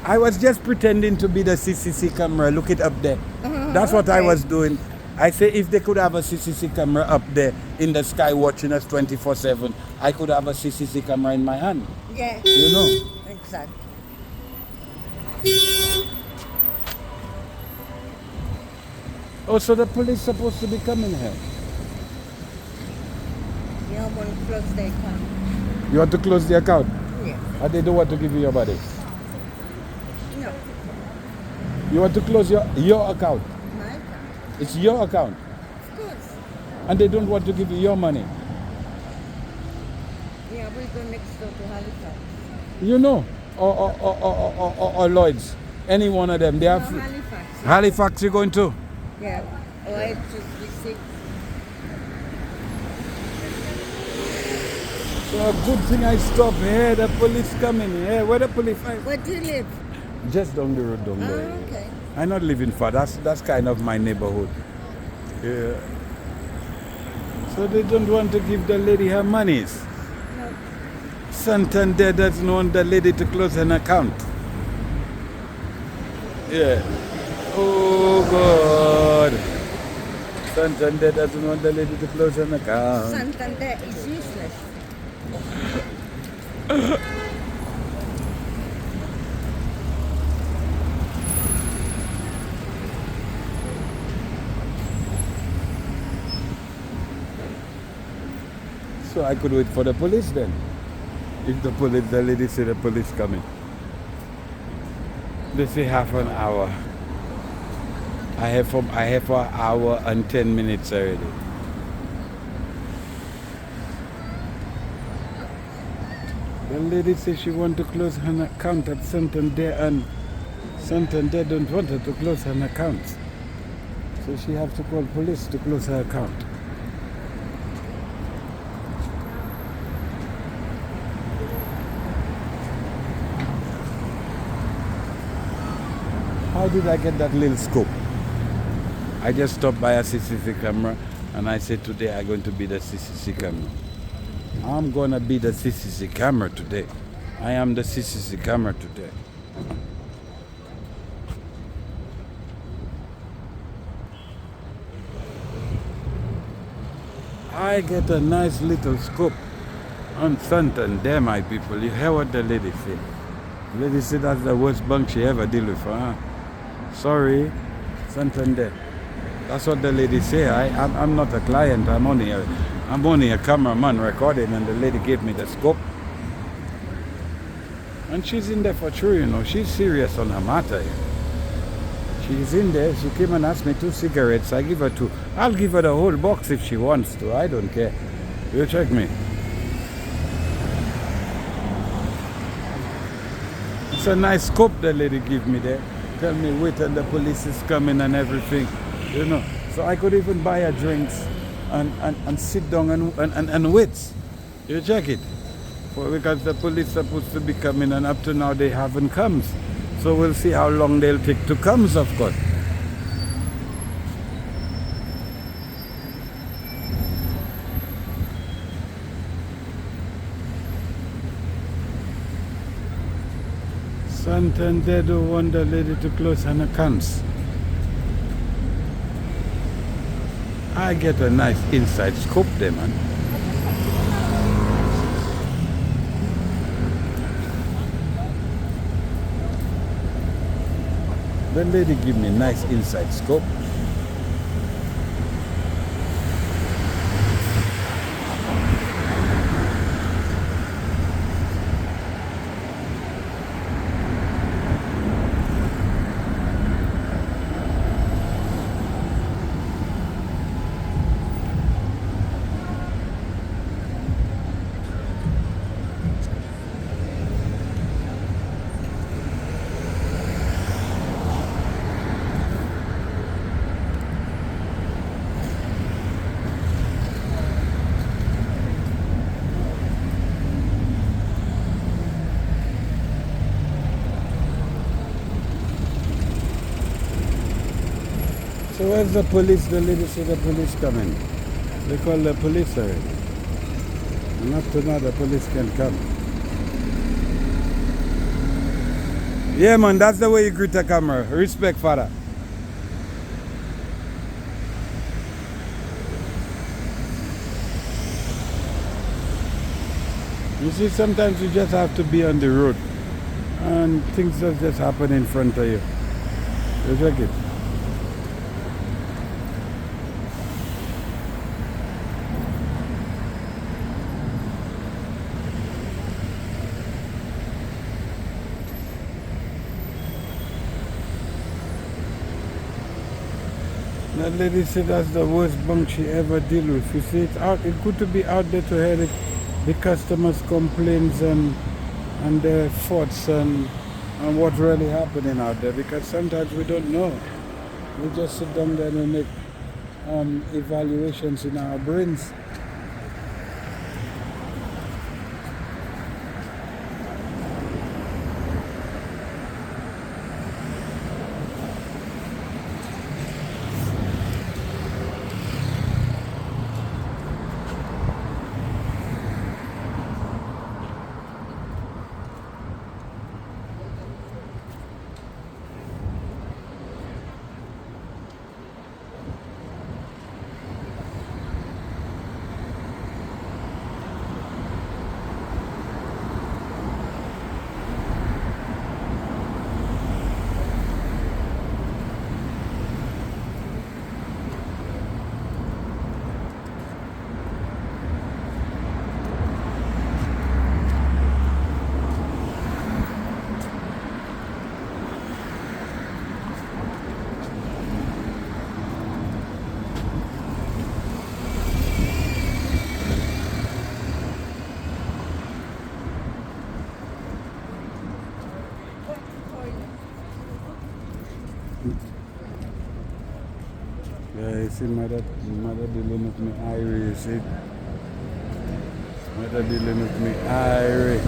I was just pretending to be the CCC camera. Look it up there. That's what I was doing. I say if they could have a CCC camera up there in the sky watching us 24/7, I could have a CCC camera in my hand. Yeah. You know. Exactly. Oh, so the police supposed to be coming here. You don't want to close their account. You want to close the account? Yeah. Or they don't want to give you your money? No. You want to close your account? My account. It's your account. Of course. And they don't want to give you your money. Yeah, we go next door to Halifax. You know? Or Lloyd's. Any one of them. They have No, Halifax. Halifax you're going to? Yeah. Or I just receive. So a good thing I stopped here. The police coming here. Where the police? Where do you live? Just down the road down there. Oh, okay. I'm not living far. That's kind of my neighborhood. Yeah. So they don't want to give the lady her monies. No. Santander doesn't want the lady to close an account. Yeah. Oh God. Santander doesn't want the lady to close an account. Santander is useless. So I could wait for the police then. If the lady say the police coming. They say half an hour. I have an hour and 10 minutes already. The lady says she want to close her account at Santander and Santander don't want her to close her account. So she have to call police to close her account. How did I get that little scoop? I just stopped by a CCC camera and I said today I'm going to be the CCC camera. I'm going to be the CCC camera today. I am the CCC camera today. I get a nice little scoop on Santander, my people. You hear what the lady said? The lady said that's the worst bank she ever deal with. Sorry, Santander. That's what the lady say. I'm not a client. I'm only a cameraman recording, and the lady gave me the scope. And she's in there for true, you know. She's serious on her matter. She's in there. She came and asked me 2 cigarettes. I give her 2. I'll give her the whole box if she wants to. I don't care. You check me. It's a nice scope the lady give me there. Tell me wait and the police is coming and everything. You know. So I could even buy her drinks and sit down and wait. You check it. Because the police are supposed to be coming and up to now they haven't come. So we'll see how long they'll take to come, of course. Santander don't want the lady to close her accounts. I get a nice inside scoop there, man. The lady give me a nice inside scope. So where's the police? The lady said the police coming. They call the police already. And up to now the police can come. Yeah man, that's the way you greet a camera. Respect, father. You see, sometimes you just have to be on the road and things just happen in front of you. You check it. That lady said that's the worst bunk she ever deal with. You see, it's good to be out there to hear the customers' complaints and their thoughts and what's really happening out there, because sometimes we don't know. We just sit down there and make evaluations in our brains. Yeah, you see, mother dealing with me irie, you see. Mother dealing with me irie.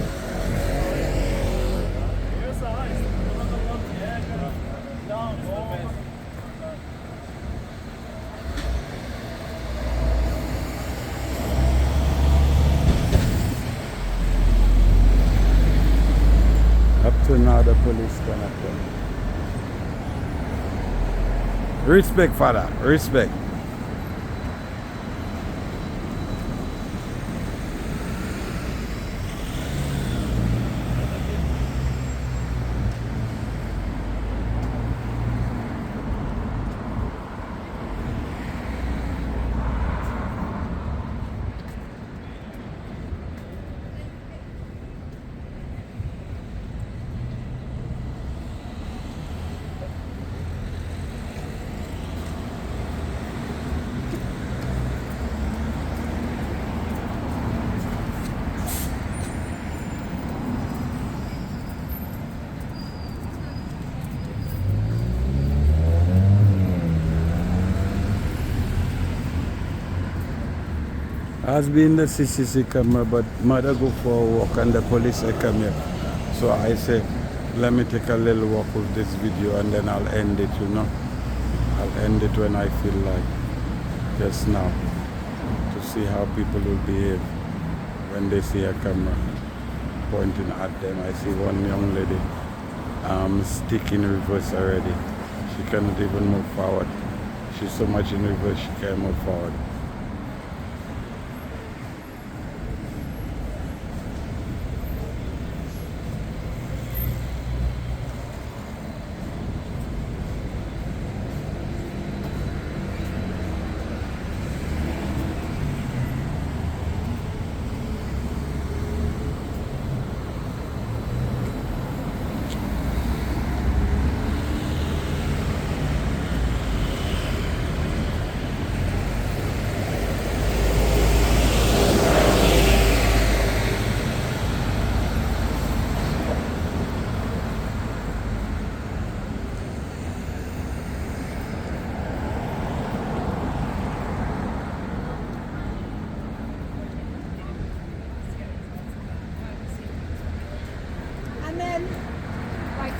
Up to now, the police cannot come. Respect, father. Respect. has been the CCC camera, but mother go for a walk and the police come here. So I say, let me take a little walk with this video and then I'll end it, you know. I'll end it when I feel like, just now, to see how people will behave when they see a camera pointing at them. I see one young lady stick in reverse already. She cannot even move forward. She's so much in reverse she can't move forward. And then, like,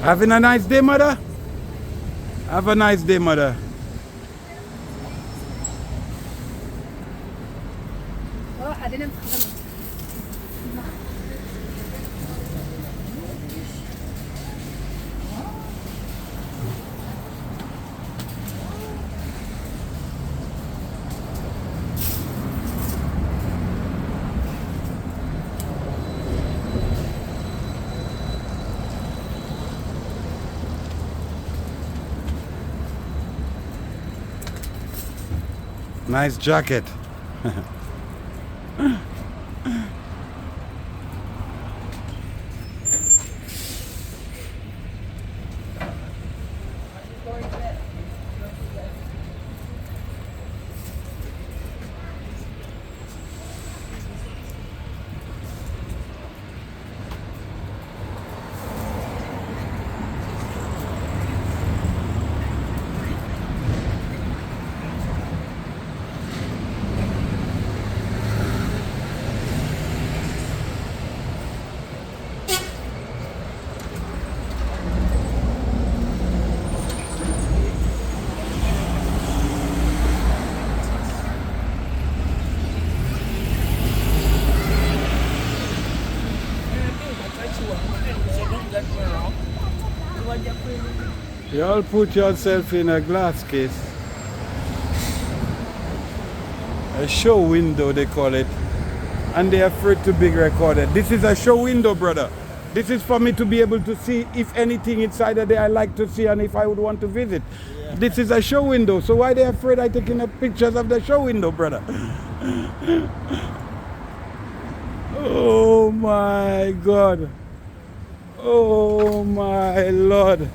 Having a nice day, mother? Have a nice day, mother. Nice jacket. Y'all put yourself in a glass case. A show window they call it. And they're afraid to be recorded. This is a show window, brother. This is for me to be able to see if anything inside of there I like to see and if I would want to visit. Yeah. This is a show window, so why they afraid I taking the pictures of the show window, brother? Oh my God. Oh my Lord.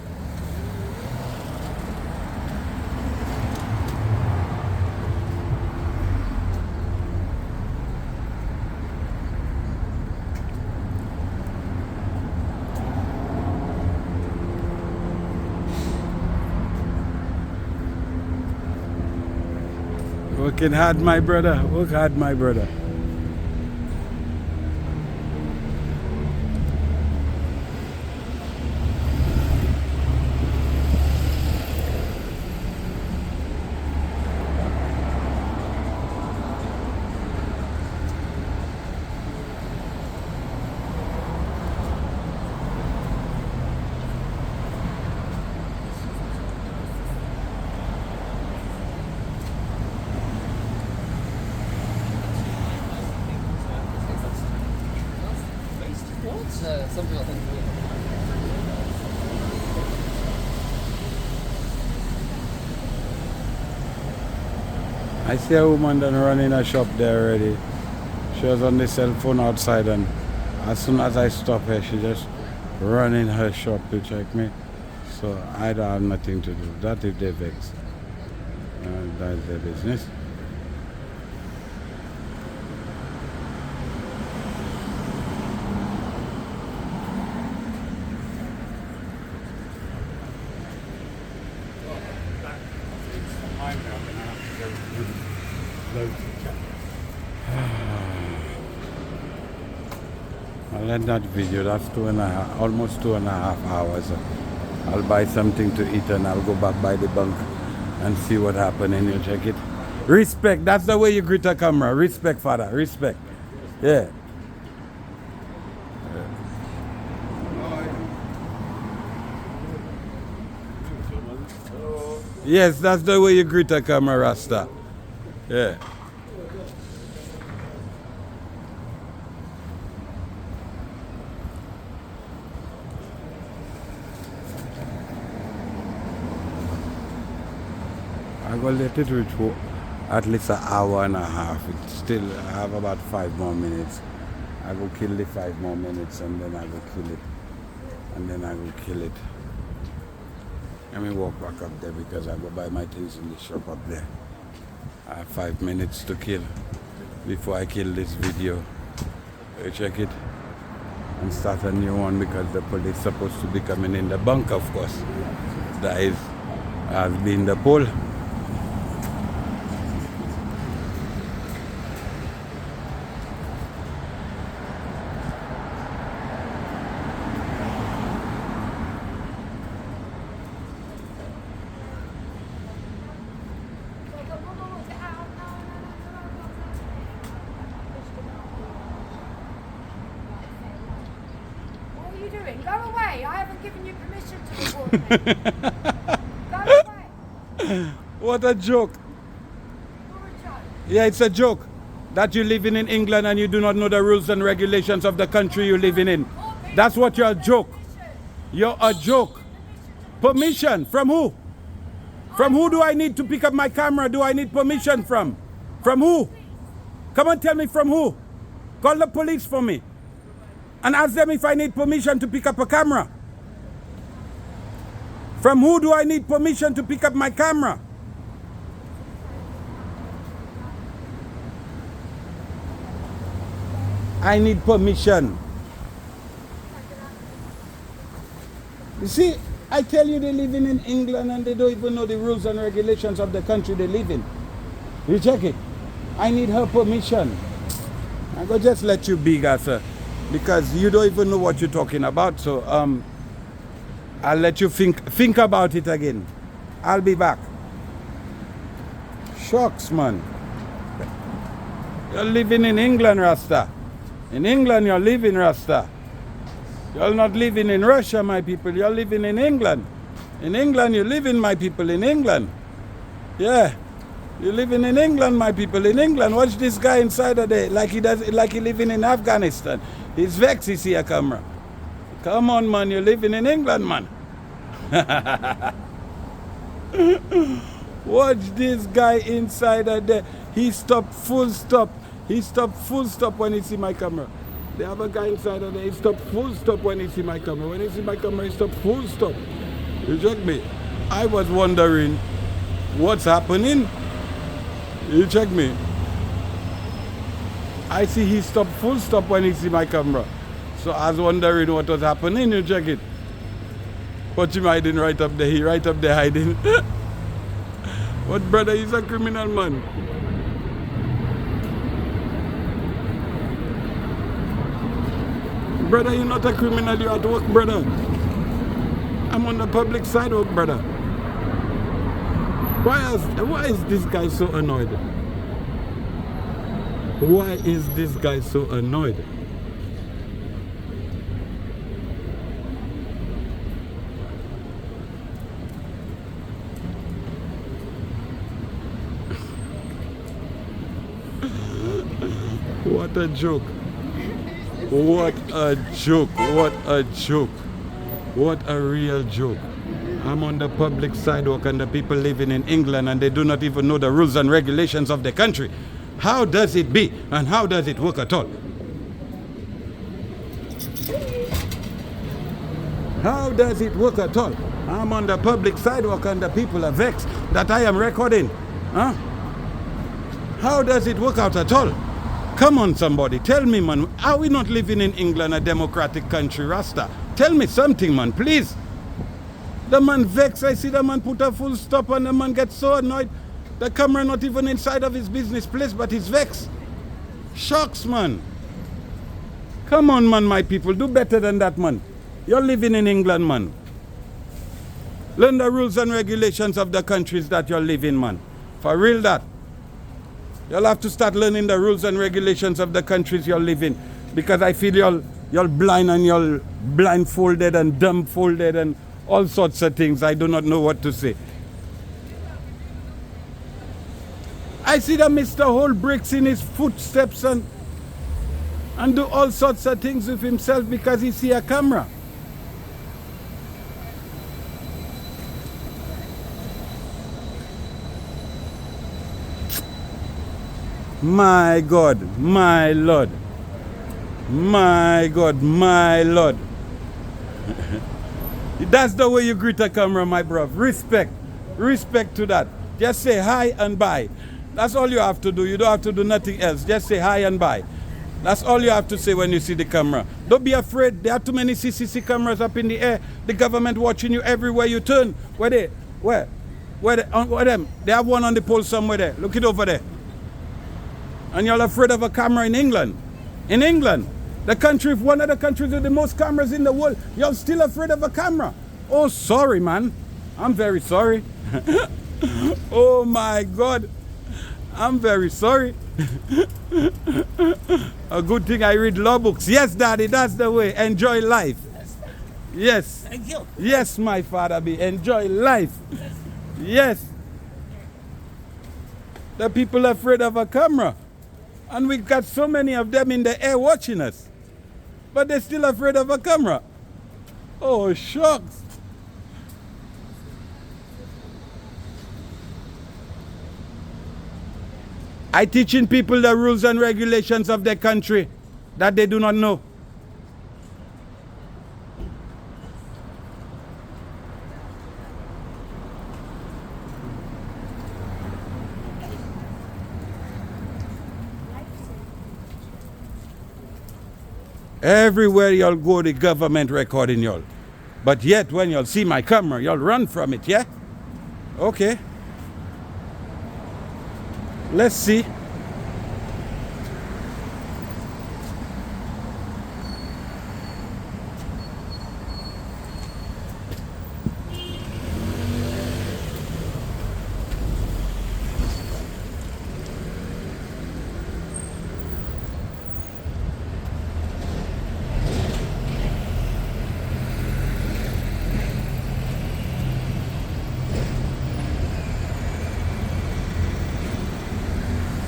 Working hard, my brother. Work hard, my brother. Something I think. I see a woman done running a shop there already. She was on the cell phone outside, and as soon as I stop her, she just run in her shop to check me. So I don't have nothing to do. That is their vex. That's their business. I'll end that video. That's almost 2.5 hours. I'll buy something to eat and I'll go back by the bank and see what happened, and you check it. Respect. That's the way you greet a camera. Respect, father. Respect. Yeah. Yes, that's the way you greet a camera, Rasta. Yeah. I will let it reach for at least an hour and a half. It's still, I have about 5 more minutes. I will kill the 5 more minutes and then I will kill it. And then I will kill it. Let me walk back up there because I go buy my things in the shop up there. I have 5 minutes to kill before I kill this video. You check it and start a new one because the police supposed to be coming in the bank, of course. That has been the poll. Go away. I haven't given you permission to record me. Go away. What a joke. You're a joke. Yeah, it's a joke that you're living in England and you do not know the rules and regulations of the country you're living in. That's what you're a joke. You're a joke. Permission from who? From who do I need to pick up my camera? Do I need permission from? From who? Come and tell me from who? Call the police for me. And ask them if I need permission to pick up a camera. From who do I need permission to pick up my camera? I need permission. You see, I tell you they're living in England and they don't even know the rules and regulations of the country they live in. You check it. I need her permission. I go just let you be, sir. Because you don't even know what you're talking about, so I'll let you think about it again. I'll be back. Shucks, man. You're living in England, Rasta. In England, you're living, Rasta. You're not living in Russia, my people. You're living in England. In England, you live in, my people, in England. Yeah. You're living in England, my people, in England. Watch this guy inside of there, like he living in Afghanistan. He's vexed, he see a camera. Come on, man, you're living in England, man. Watch this guy inside of there. He stopped full stop. He stopped full stop when he see my camera. The other guy inside of there, he stopped full stop when he see my camera. When he see my camera, he stopped full stop. You check me? I was wondering what's happening. You check me? I see he stopped full stop when he see my camera. So I was wondering what was happening. You check it. But him hiding right up there. He right up there hiding. But brother, he's a criminal man. Brother, you're not a criminal. You're at work, brother. I'm on the public sidewalk, brother. Why is this guy so annoyed? Why is this guy so annoyed? What a joke. What a joke. What a joke. What a real joke. I'm on the public sidewalk and the people living in England and they do not even know the rules and regulations of the country. How does it be and how does it work at all? How does it work at all? I'm on the public sidewalk and the people are vexed that I am recording. Huh? How does it work out at all? Come on, somebody, tell me, man. Are we not living in England, a democratic country, Rasta? Tell me something, man, please. The man vexed. I see the man put a full stop and the man gets so annoyed. The camera not even inside of his business place, but he's vexed. Shocks, man. Come on, man, my people. Do better than that, man. You're living in England, man. Learn the rules and regulations of the countries that you're living, man. For real, that. You'll have to start learning the rules and regulations of the countries you're living. Because I feel you're blind and you're blindfolded and dumbfolded and all sorts of things. I do not know what to say. I see that Mr. Hole breaks in his footsteps and do all sorts of things with himself because he see a camera. My God, my Lord. My God, my Lord. That's the way you greet a camera, my bro. Respect. Respect to that. Just say hi and bye. That's all you have to do. You don't have to do nothing else. Just say hi and bye. That's all you have to say when you see the camera. Don't be afraid. There are too many CCC cameras up in the air. The government watching you everywhere you turn. Where they? Where? Where them? They have one on the pole somewhere there. Look it over there. And you're afraid of a camera in England. In England. The country, one of the countries with the most cameras in the world. You're still afraid of a camera. Oh, sorry, man. I'm very sorry. Oh, my God. I'm very sorry. A good thing I read law books. Yes, Daddy, that's the way. Enjoy life. Yes. Thank you. Yes, my father be. Enjoy life. Yes. The people are afraid of a camera. And we got so many of them in the air watching us. But they're still afraid of a camera. Oh, shucks. I teaching people the rules and regulations of their country that they do not know. Everywhere y'all go, the government recording y'all. But yet, when y'all see my camera, y'all run from it, yeah? Okay. Let's see.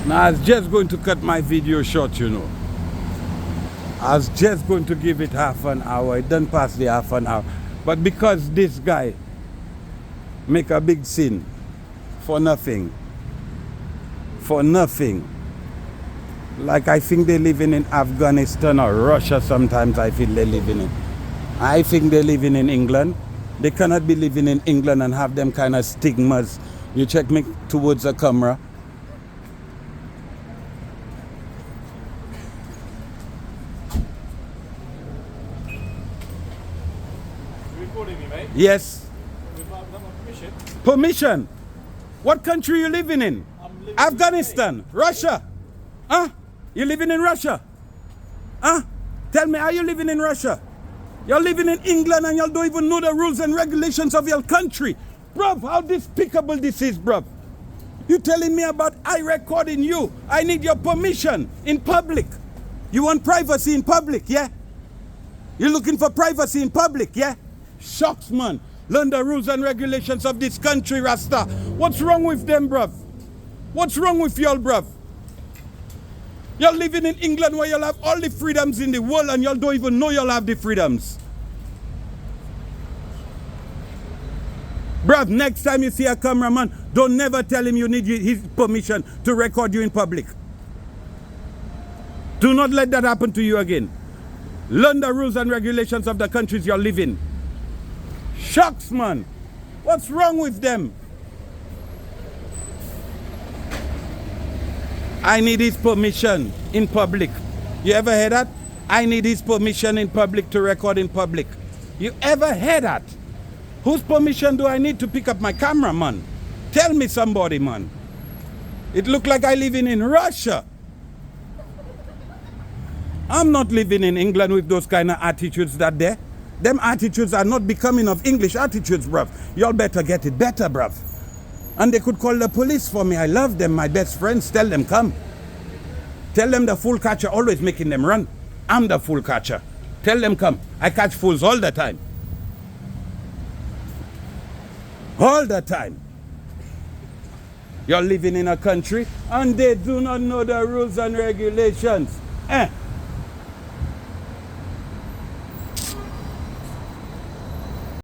Now I was just going to cut my video short, you know. I was just going to give it half an hour. It done pass the half an hour. But because this guy make a big sin for nothing. For nothing. Like I think they're living in Afghanistan or Russia sometimes I feel they're living in. I think they're living in England. They cannot be living in England and have them kind of stigmas. You check me towards the camera. You recording me, mate? Yes. Without my permission? Permission. What country you living in? I'm living Afghanistan, Russia. Huh? You living in Russia? Huh? Tell me, are you living in Russia? You're living in England and you don't even know the rules and regulations of your country. Bruv, how despicable this is, bruv. You telling me about I recording you. I need your permission in public. You want privacy in public, yeah? You're looking for privacy in public, yeah? Shucks, man. Learn the rules and regulations of this country, Rasta. What's wrong with them, bruv? What's wrong with y'all, bruv? You're living in England where you'll have all the freedoms in the world and y'all don't even know you'll have the freedoms. Bruv, next time you see a cameraman, don't never tell him you need his permission to record you in public. Do not let that happen to you again. Learn the rules and regulations of the countries you're living. Shucks, man. What's wrong with them? I need his permission in public. You ever heard that? I need his permission in public to record in public. You ever heard that? Whose permission do I need to pick up my camera, man? Tell me somebody, man. It look like I living in Russia. I'm not living in England with those kind of attitudes that there. Them attitudes are not becoming of English attitudes, bruv. Y'all better get it better, bruv. And they could call the police for me. I love them, my best friends. Tell them come. Tell them the fool catcher always making them run. I'm the fool catcher. Tell them come. I catch fools all the time. All the time. You're living in a country and they do not know the rules and regulations.